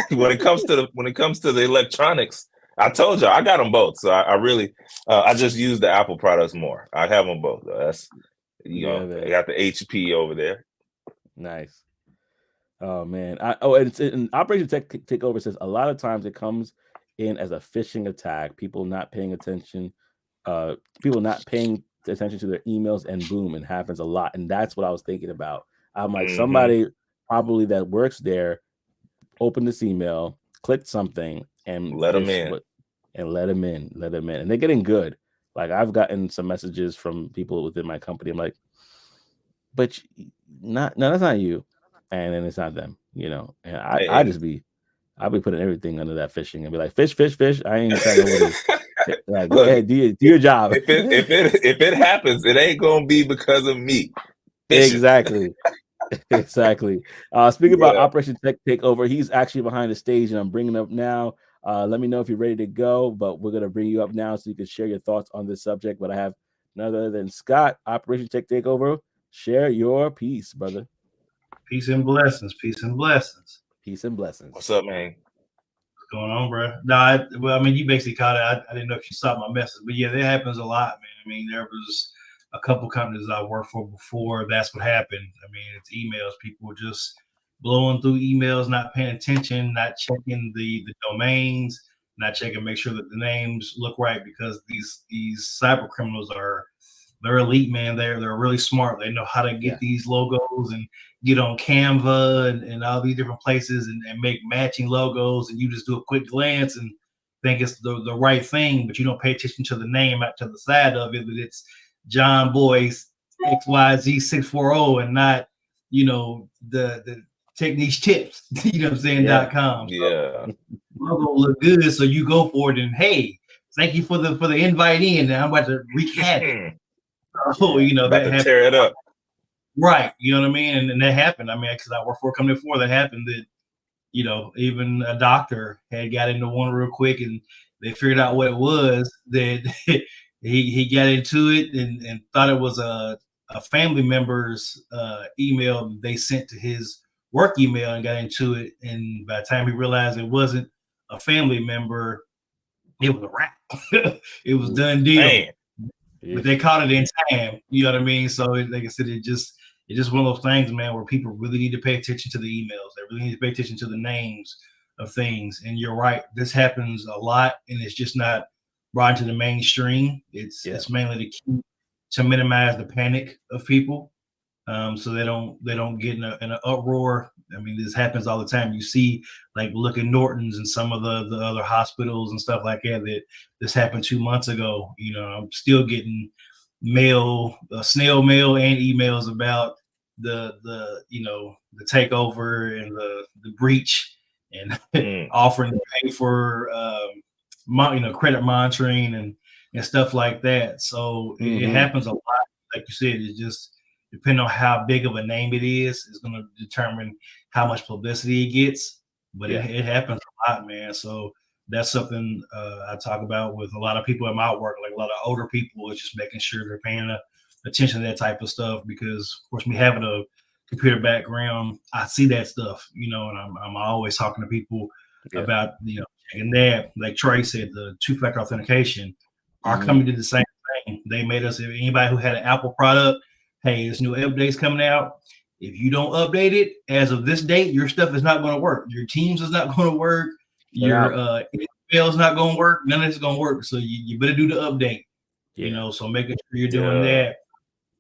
when it comes to the electronics, I told you I got them both. So I really I just use the Apple products more. I have them both. Though. That's I got the HP over there. Nice. Oh man. It's in Operation Takeover says a lot of times it comes in as a phishing attack. People not paying attention. People not paying attention to their emails, and boom, it happens a lot. And that's what I was thinking about. I'm like, somebody probably that works there opened this email, clicked something, and let them in. And let them in. And they're getting good. Like I've gotten some messages from people within my company. I'm like, but no, that's not you. And then it's not them, you know. And I'll be putting everything under that phishing and be like, fish. I ain't trying to like, go ahead, do your job. If it happens, it ain't gonna be because of me. Exactly. Exactly. Speaking about Operation Takeover, he's actually behind the stage, and I'm bringing him up now. Let me know if you're ready to go, but we're gonna bring you up now so you can share your thoughts on this subject. But I have none other than Scott, Operation Takeover. Share your piece, brother. Peace and blessings. Peace and blessings. Peace and blessings. What's up, man? What's going on, bro? No, well, I mean, you basically caught it. I didn't know if you saw my message, but yeah, that happens a lot, man. I mean, there was a couple companies I worked for before. That's what happened. I mean, it's emails. People were just blowing through emails, not paying attention, not checking the domains, not checking, make sure that the names look right, because these cyber criminals they're elite, man. They're really smart. They know how to get these logos and get on Canva and all these different places and make matching logos. And you just do a quick glance and think it's the right thing, but you don't pay attention to the name out to the side of it, that it's John Boyce XYZ 640 and not, the Techniques Tips, you know what I'm saying, .com. So, logo look good, so you go for it, and hey, thank you for the invite in, and I'm about to wreak havoc. Oh, about to tear it up. Right. You know what I mean? And that happened. I mean, because I worked for a company before that happened, that, even a doctor had got into one real quick, and they figured out what it was, that he got into it and thought it was a family member's email they sent to his work email, and got into it. And by the time he realized it wasn't a family member, it was a wrap. It was done deal. Man. But they caught it in time, you know what I mean? So, like I said, it just it's just one of those things, man, where people really need to pay attention to the emails. They really need to pay attention to the names of things. And you're right, this happens a lot, and it's just not brought into the mainstream. It's mainly to keep to minimize the panic of people, so they don't get in an uproar. I mean, this happens all the time. You see, like, look at Norton's and some of the other hospitals and stuff like that. That this happened 2 months ago. You know, I'm still getting snail mail, and emails about the the takeover and the breach, and offering to pay for credit monitoring and stuff like that. So it happens a lot. Like you said, it just depending on how big of a name it is going to determine how much publicity it gets. But it happens a lot, man. So that's something I talk about with a lot of people in my work, like a lot of older people, is just making sure they're paying attention to that type of stuff, because of course, me having a computer background, I see that stuff, and I'm always talking to people about, checking that. Like Trey said, the two-factor authentication. Our company did the same thing. They made us, anybody who had an Apple product, hey, this new update's coming out. If you don't update it as of this date, your stuff is not going to work. Your Teams is not going to work. Your email is not going to work. None of it's going to work. So you better do the update. So making sure you're doing that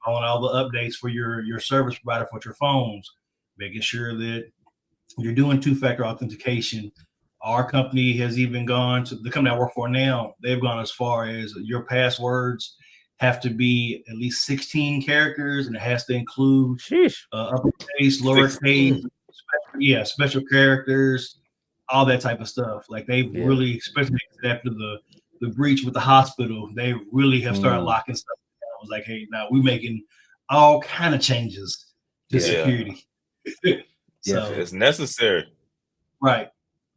on all the updates for your service provider for your phones, making sure that you're doing two-factor authentication. Our company has even gone to the company I work for now. They've gone as far as your passwords have to be at least 16 characters, and it has to include uppercase, lowercase, special characters, all that type of stuff. Like they've really, especially after the breach with the hospital, they really have started locking stuff down. I was like, hey, now we're making all kind of changes to security. So it's necessary. Right.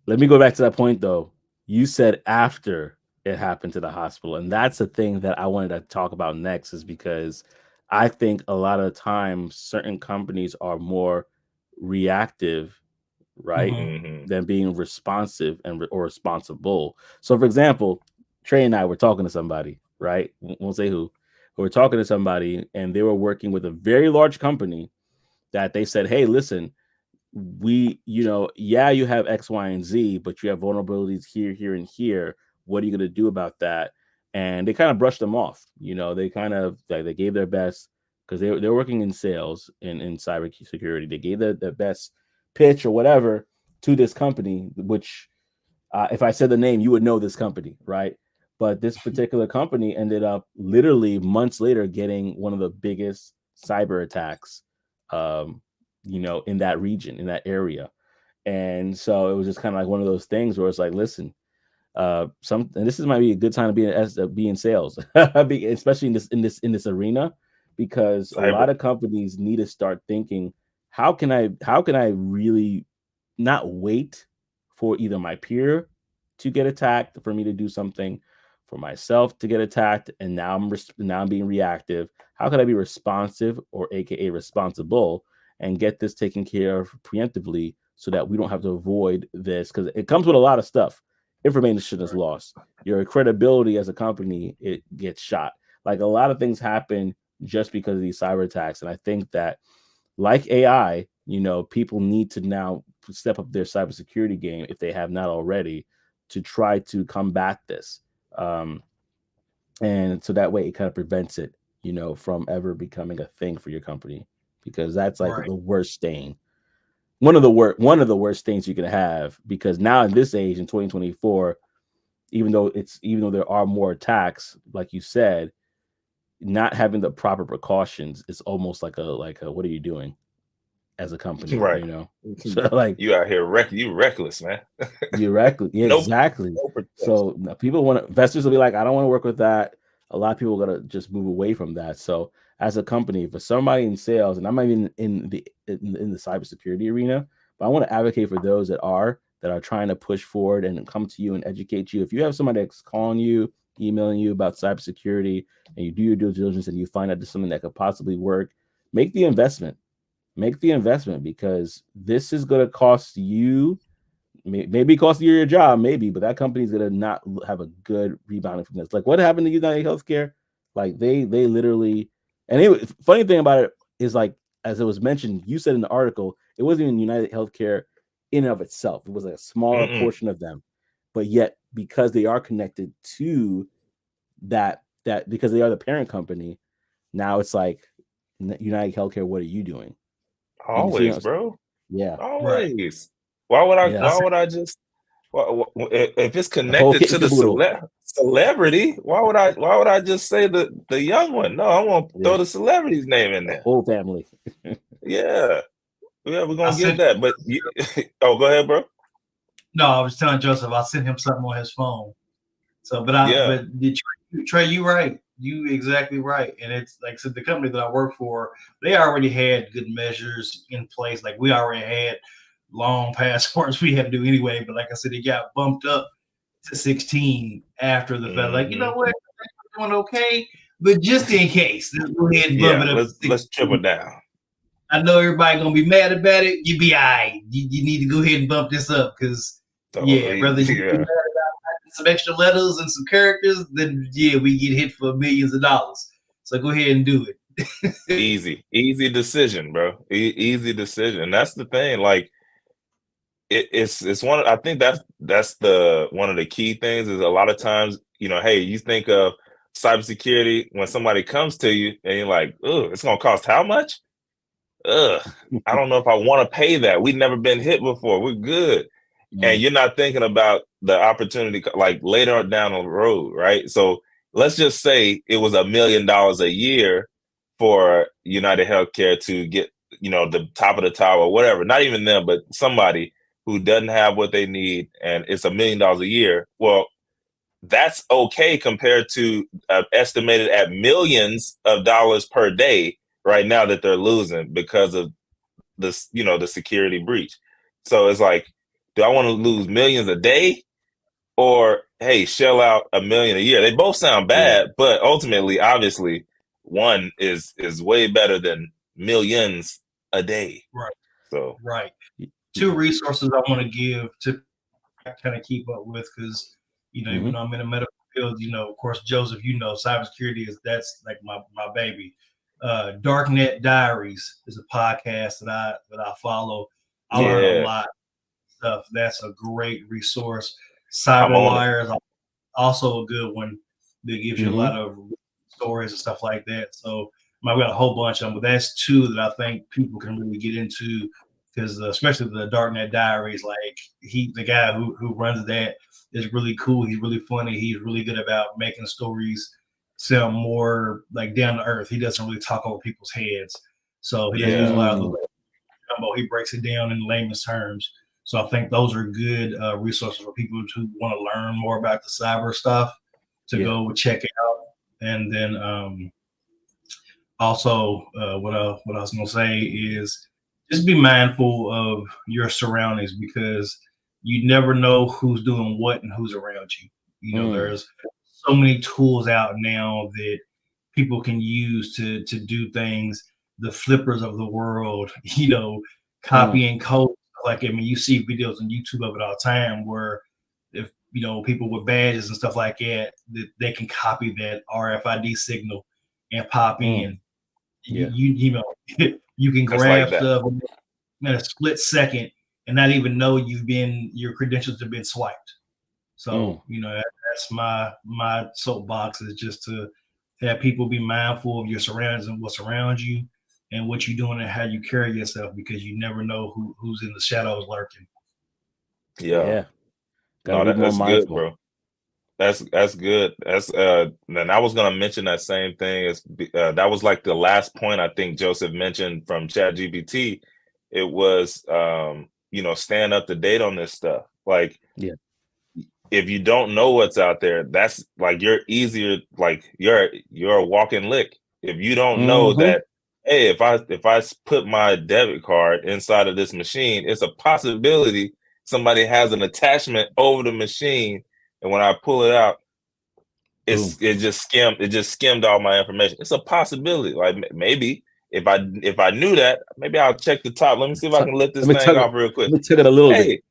Let me go back to that point though. You said after it happened to the hospital, and that's the thing that I wanted to talk about next, is because I think a lot of times certain companies are more reactive, right, than being responsive or responsible. So for example, Trey and I were talking to somebody, right? Won't say who. But we're talking to somebody, and they were working with a very large company that they said, hey, listen, you have X, Y, and Z, but you have vulnerabilities here, and here. What are you going to do about that? And they kind of brushed them off. They kind of they gave their best, because they're working in sales in cyber security. They gave their best pitch or whatever to this company, which if I said the name, you would know this company, right? But this particular company ended up literally months later getting one of the biggest cyber attacks, in that region, in that area. And so it was just kind of like one of those things where it's like, listen, and this might be a good time to be in sales, especially in this arena, because a lot of companies need to start thinking, how can I really not wait for either my peer to get attacked for me to do something, for myself to get attacked, and now I'm being reactive. How can I be responsive, or AKA responsible, and get this taken care of preemptively, so that we don't have to avoid this, because it comes with a lot of stuff. Information is lost. Your credibility as a company, it gets shot. Like, a lot of things happen just because of these cyber attacks. And I think that, like AI, people need to now step up their cybersecurity game, if they have not already, to try to combat this. And so that way it kind of prevents it, from ever becoming a thing for your company, because that's like the worst stain. One of the worst things you can have, because now in this age, in 2024, even though there are more attacks, like you said, not having the proper precautions is almost like a what are you doing as a company, right? So like, you out here you reckless, man. You're reckless. Yeah, exactly. So investors will be like, I don't want to work with that. A lot of people are gonna just move away from that. So as a company, for somebody in sales, and I'm not even in the cybersecurity arena, but I want to advocate for those that are trying to push forward and come to you and educate you. If you have somebody that's calling you, emailing you about cybersecurity, and you do your due diligence and you find out there's something that could possibly work, make the investment, because this is going to cost you, maybe cost you your job, maybe, but that company's going to not have a good rebounding from this. Like what happened to United Healthcare? Like they literally, and funny thing about it is, like, as it was mentioned, you said in the article, it wasn't even United Healthcare in and of itself. It was like a smaller portion of them, but yet because they are connected to that because they are the parent company, now it's like United Healthcare. What are you doing? Always, bro. Yeah, always. Right. Why would I? Yeah. Why would I just? If it's connected to the celebrity, why would I just say the young one? No, I want to throw the celebrity's name in there. Whole family. Yeah, we're gonna get that. But oh, go ahead, bro. No, I was telling Joseph I sent him something on his phone. So, but Trey, you right. You exactly right. And it's like I said, the company that I work for, they already had good measures in place. Like we already had long passports we had to do anyway. But like I said, it got bumped up to 16 after the fact. Like, you know what? We're doing okay. But just in case, let's go ahead and bump it up. Let's triple down. I know everybody gonna be mad about it. You be all right. You need to go ahead and bump this up because brother, you mad about some extra letters and some characters, then we get hit for millions of dollars. So go ahead and do it. easy decision, bro. Easy decision. That's the thing. Like it's one. I think that's the one of the key things is a lot of times, hey, you think of cybersecurity when somebody comes to you and you're like, oh, it's gonna cost how much? I don't know if I want to pay that. We've never been hit before. We're good. And you're not thinking about the opportunity like later down the road, right? So let's just say it was $1 million a year for United Healthcare to get, the top of the tower or whatever. Not even them, but somebody who doesn't have what they need, and it's $1 million a year. Well, that's okay compared to estimated at millions of dollars per day right now that they're losing because of this, the security breach. So it's like, do I want to lose millions a day or, hey, shell out $1 million a year? They both sound bad, but ultimately, obviously, one is way better than millions a day. Right. So, right. Two resources I want to give to kind of keep up with because, even though I'm in the medical field, of course, Joseph, cybersecurity that's like my baby. Darknet Diaries is a podcast that I follow. I learn a lot. Stuff. That's a great resource. CyberWire is also a good one that gives you a lot of stories and stuff like that. So I've got a whole bunch of them, but that's two that I think people can really get into because especially the Darknet Diaries, like the guy who runs that is really cool. He's really funny. He's really good about making stories sound more like down to earth. He doesn't really talk over people's heads. So he doesn't use a lot of the he breaks it down in layman's terms. So I think those are good resources for people who want to learn more about the cyber stuff to go check it out. And then also what I was going to say is just be mindful of your surroundings because you never know who's doing what and who's around you. There's so many tools out now that people can use to do things. The flippers of the world, copying code. Like, you see videos on YouTube of it all the time where if, people with badges and stuff like that they can copy that RFID signal and pop in. You can grab stuff in a split second and not even know your credentials have been swiped. So, that's my soapbox is just to have people be mindful of your surroundings and what's around you and what you're doing and how you carry yourself because you never know who's in the shadows lurking. Yeah. No, that's good, bro. That's good. And I was gonna mention that same thing. That was like the last point I think Joseph mentioned from ChatGPT. It was staying up to date on this stuff. Like, if you don't know what's out there, that's like you're a walking lick. If you don't know that, hey, if I put my debit card inside of this machine, it's a possibility somebody has an attachment over the machine, and when I pull it out, it just skimmed all my information. It's a possibility. Like maybe if I knew that, maybe I'll check the top. Let me see if I can lift this thing off real quick. Let me check it a little bit.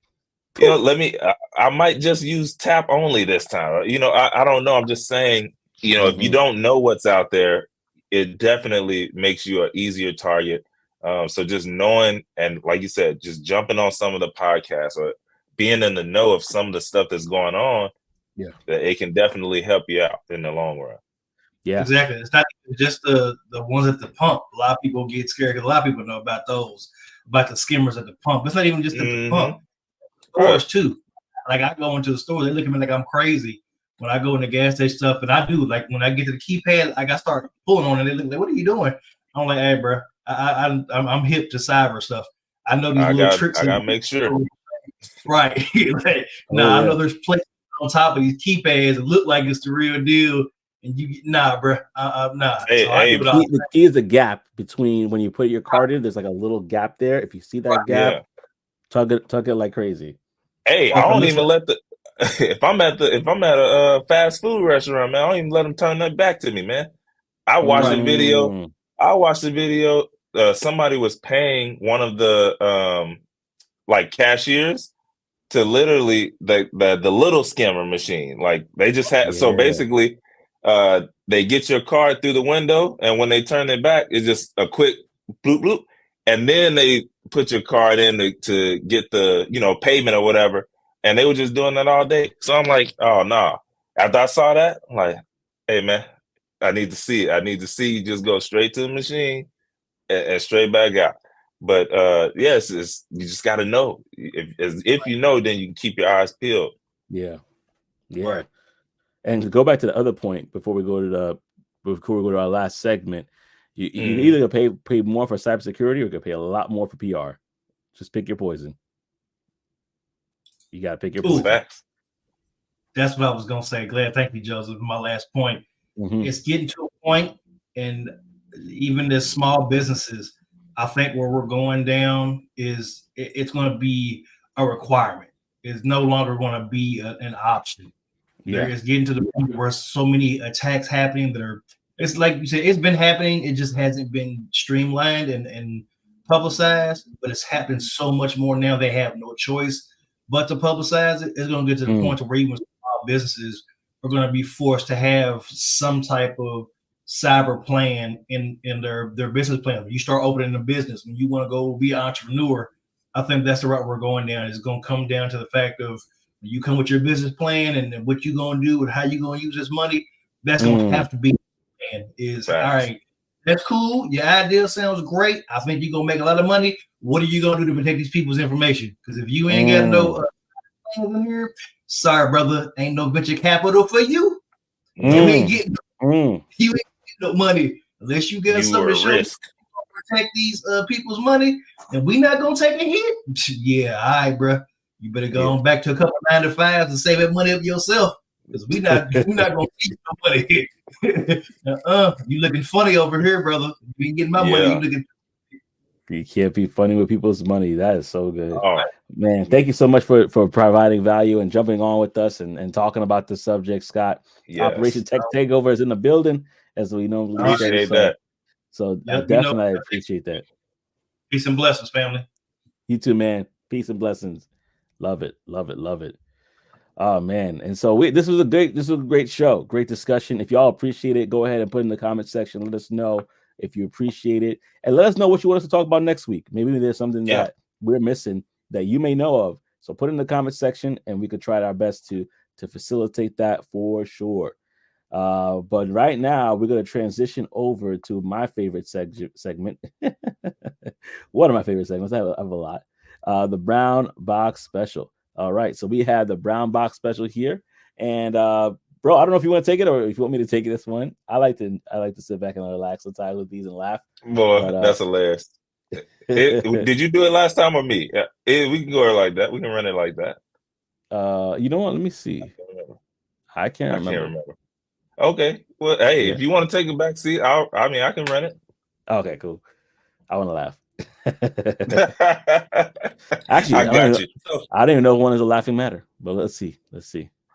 I might just use tap only this time. I don't know. I'm just saying, if you don't know what's out there, it definitely makes you an easier target So just knowing, and like you said, just jumping on some of the podcasts or being in the know of some of the stuff that's going on, that it can definitely help you out in the long run. Yeah, exactly. It's not just the ones at the pump. A lot of people get scared because a lot of people know about those, about the skimmers at the pump. It's not even just at the pump. Stores too. Like I go into the store, they look at me like I'm crazy when I go in the gas station stuff, and I do. Like when I get to the keypad, like I start pulling on it. They look like, "What are you doing?" I'm like, "Hey, bro, I'm hip to cyber stuff. I know these little tricks. I gotta make sure." Right. Like, I know there's places on top of these keypads that look like it's the real deal, and you bro, nah. Hey, so I do it the key is the gap between when you put your card in. There's like a little gap there. If you see that gap, tug it like crazy. Hey, I don't even let the if I'm at a fast food restaurant, man, I don't even let them turn that back to me, man. I watched the video. Somebody was paying one of the like cashiers to literally the little scammer machine. Like they just had so basically they get your card through the window, and when they turn it back, it's just a quick bloop bloop, and then they put your card in to get the payment or whatever. And they were just doing that all day. So I'm like, oh no. After I saw that, I'm like, hey man, I need to see it. I need to see you just go straight to the machine and straight back out. But yes, you just got to know. If you know, then you can keep your eyes peeled. Yeah. Right. And to go back to the other point before we go to our last segment, you either pay more for cybersecurity or you can pay a lot more for PR. Just pick your poison. You got to pick your poison. Facts. That's what I was gonna say. Glad, thank you, Joseph. My last point. It's getting to a point, and even the small businesses, I think where we're going down is it's going to be a requirement. It's no longer going to be an option. Yeah. It's getting to the point where so many attacks happening that are. It's like you said, it's been happening. It just hasn't been streamlined and publicized, but it's happened so much more now. They have no choice but to publicize it. It's going to get to the point where even small businesses are going to be forced to have some type of cyber plan in their business plan. When you start opening a business, when you want to go be an entrepreneur, I think that's the route we're going down. It's going to come down to the fact of you come with your business plan and what you're going to do and how you're going to use this money. That's going to have to be and is all right. That's cool. Your idea sounds great. I think you're going to make a lot of money. What are you going to do to protect these people's information? Because if you ain't got no in here, sorry, brother, ain't no venture capital for you. You ain't getting no money unless you get something to show risk. Protect these people's money, and we not gonna take a hit. Yeah, all right, bro. You better go on back to a couple 9-to-5s and save that money up yourself, because we not gonna keep no money. You looking funny over here, brother. You ain't getting my money. You looking. You can't be funny with people's money. That is so good. Oh, man, thank you so much for providing value and jumping on with us and talking about this subject, Scott. Yes. Operation Tech Takeover is in the building, as we normally appreciate that. So definitely I appreciate that. Peace and blessings, family. You too, man. Peace and blessings. Love it. Love it. Love it. Oh man. And so this was a great show. Great discussion. If y'all appreciate it, go ahead and put in the comment section. Let us know if you appreciate it, and let us know what you want us to talk about next week. Maybe there's something that we're missing that you may know of. So put in the comment section, and we could try our best to facilitate that for sure. But right now, we're going to transition over to my favorite segment. One of my favorite segments. I have a lot. The Brown Box Special. All right, so we have the Brown Box Special here, and bro, I don't know if you want to take it or if you want me to take this one. I like to sit back and relax sometimes with these and laugh. Boy, that's hilarious. Did you do it last time or me? We can go like that. We can run it like that. You know what? Let me see. I can't remember. Okay. Well, hey, if you want to take it back, see, I can run it. Okay, cool. I want to laugh. Actually, I don't even know if one is a laughing matter, but let's see.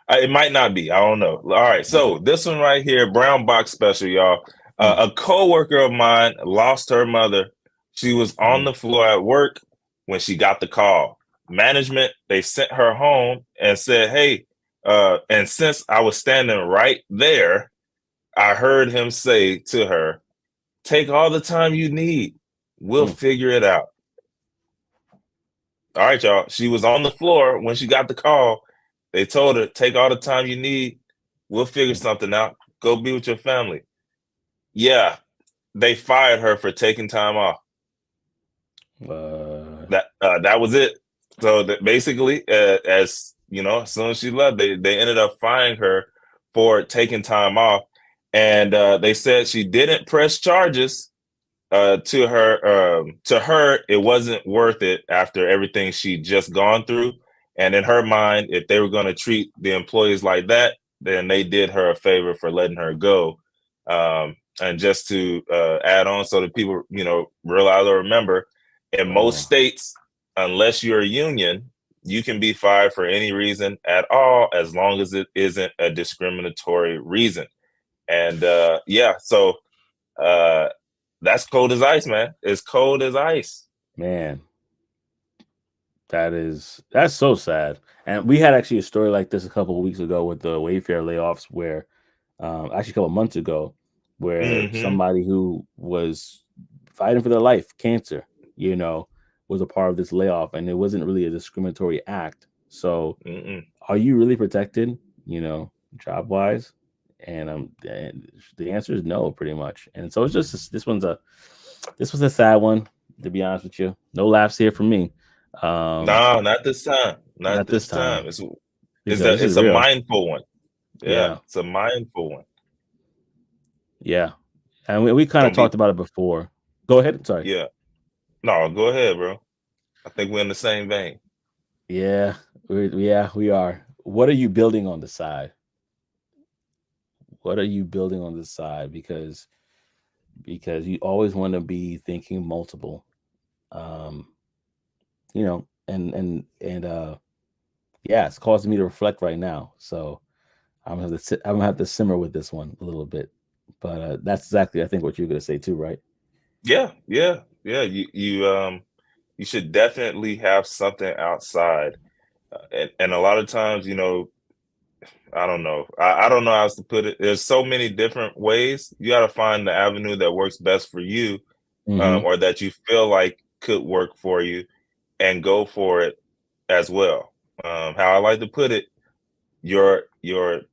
It might not be. I don't know. All right. So this one right here, Brown Box Special, y'all. A coworker of mine lost her mother. She was on the floor at work when she got the call. Management, they sent her home and said, hey, and since I was standing right there, I heard him say to her, take all the time you need. We'll figure it out. All right, y'all. She was on the floor when she got the call. They told her, take all the time you need. We'll figure something out. Go be with your family. Yeah, they fired her for taking time off. That was it. So basically, as you know, as soon as she left, they ended up firing her for taking time off, and they said she didn't press charges. To her, it wasn't worth it after everything she'd just gone through. And in her mind, if they were going to treat the employees like that, then they did her a favor for letting her go. And just to add on, so that people, realize or remember, in most states, unless you're a union, you can be fired for any reason at all, as long as it isn't a discriminatory reason. And so that's cold as ice, man. It's cold as ice. Man, that's so sad. And we had actually a story like this a couple of weeks ago with the Wayfair layoffs, where actually a couple of months ago, where somebody who was fighting for their life, cancer, was a part of this layoff, and it wasn't really a discriminatory act. So are you really protected, job wise? And the answer is no, pretty much. And so it's just this was a sad one, to be honest with you. No laughs here from me. No, not this time. Not this time. It's a mindful one. Yeah, it's a mindful one. Yeah, and we kind of talked about it before. Go ahead. Sorry. Yeah. No, go ahead, bro. I think we're in the same vein. Yeah, we are. What are you building on the side? What are you building on the side? Because you always want to be thinking multiple, and it's causing me to reflect right now. So I'm gonna have to simmer with this one a little bit, but that's exactly, I think, what you're gonna say too, right? Yeah. You should definitely have something outside, and a lot of times, I don't know. I don't know how else to put it. There's so many different ways. You got to find the avenue that works best for you, or that you feel like could work for you, and go for it as well. How I like to put it, your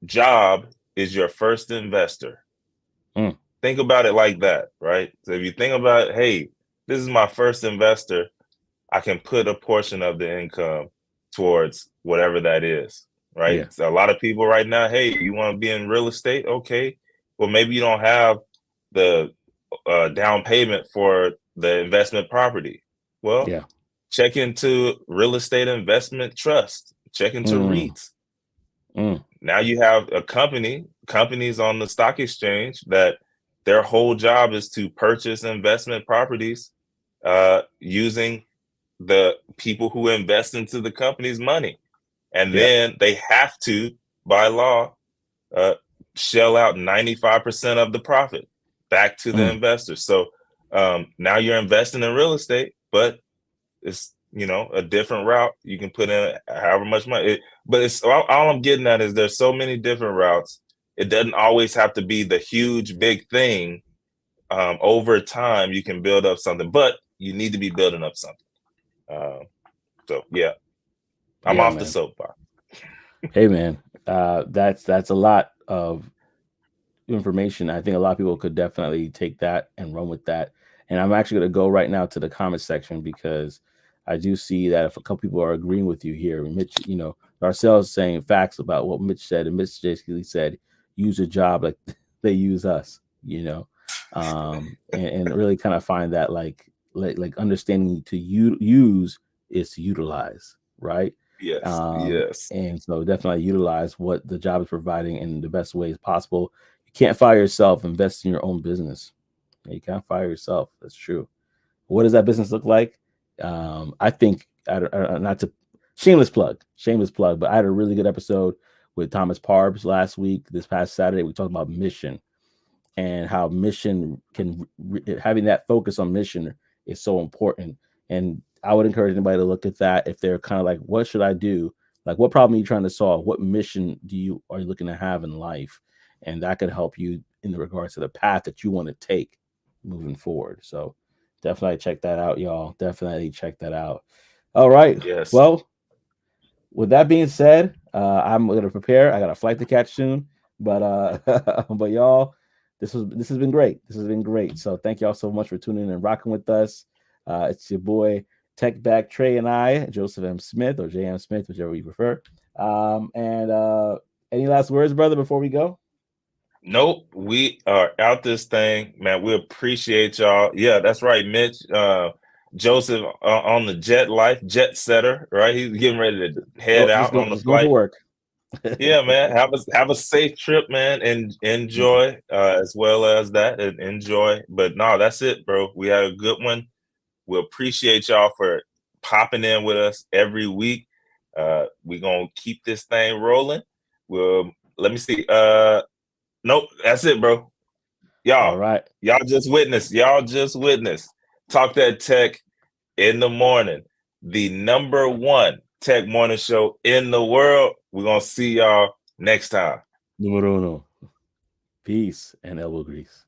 job is your first investor. Think about it like that, right? So if you think about, hey, this is my first investor, I can put a portion of the income towards whatever that is. Right. Yeah. So a lot of people right now, hey, you want to be in real estate? Okay. Well, maybe you don't have the down payment for the investment property. Well, check into real estate investment trust, check into REITs. Now you have companies on the stock exchange that their whole job is to purchase investment properties using the people who invest into the company's money. And then they have to, by law, shell out 95% of the profit back to the investors. So now you're investing in real estate, but it's, a different route. You can put in however much money. But it's all I'm getting at is there's so many different routes. It doesn't always have to be the huge, big thing. Over time, you can build up something, but you need to be building up something. I'm off the soapbox. Hey, man, that's a lot of information. I think a lot of people could definitely take that and run with that. And I'm actually going to go right now to the comment section, because I do see that if a couple people are agreeing with you here, Mitch, Darcel's saying facts about what Mitch said, and Mitch basically said, use a job like they use us, and really kind of find that like understanding to use is to utilize, right? Yes. And so definitely utilize what the job is providing in the best ways possible. You can't fire yourself. Invest in your own business. You can't fire yourself. That's true. What does that business look like? I think, not to shameless plug, but I had a really good episode with Thomas Parbs this past Saturday. We talked about mission and how mission having that focus on mission is so important. And I would encourage anybody to look at that if they're kind of like, what should I do? Like, what problem are you trying to solve? What mission are you looking to have in life? And that could help you in regards to the path that you want to take moving forward. So Definitely check that out, y'all. Definitely check that out. All right. Yes. Well, with that being said, I'm gonna prepare. I got a flight to catch soon. But but y'all, this has been great. This has been great. So thank y'all so much for tuning in and rocking with us. It's your boy Tech Back Trey and I, Joseph M. Smith or JM Smith, whichever you prefer. And any last words, brother, before we go? Nope, we are out this thing, man. We appreciate y'all. Yeah, that's right, Mitch. Joseph on the jet setter, right? He's getting ready to head out on the Just going to flight. work. Yeah, man. Have a safe trip, man, and enjoy as well as that, and enjoy. But no, that's it, bro. We had a good one. We appreciate y'all for popping in with us every week. We're gonna keep this thing rolling. Let me see. Nope, that's it, bro. All right. Y'all just witnessed. Talk That Tech in the morning. The #1 tech morning show in the world. We're gonna see y'all next time. Numero uno. Peace and elbow grease.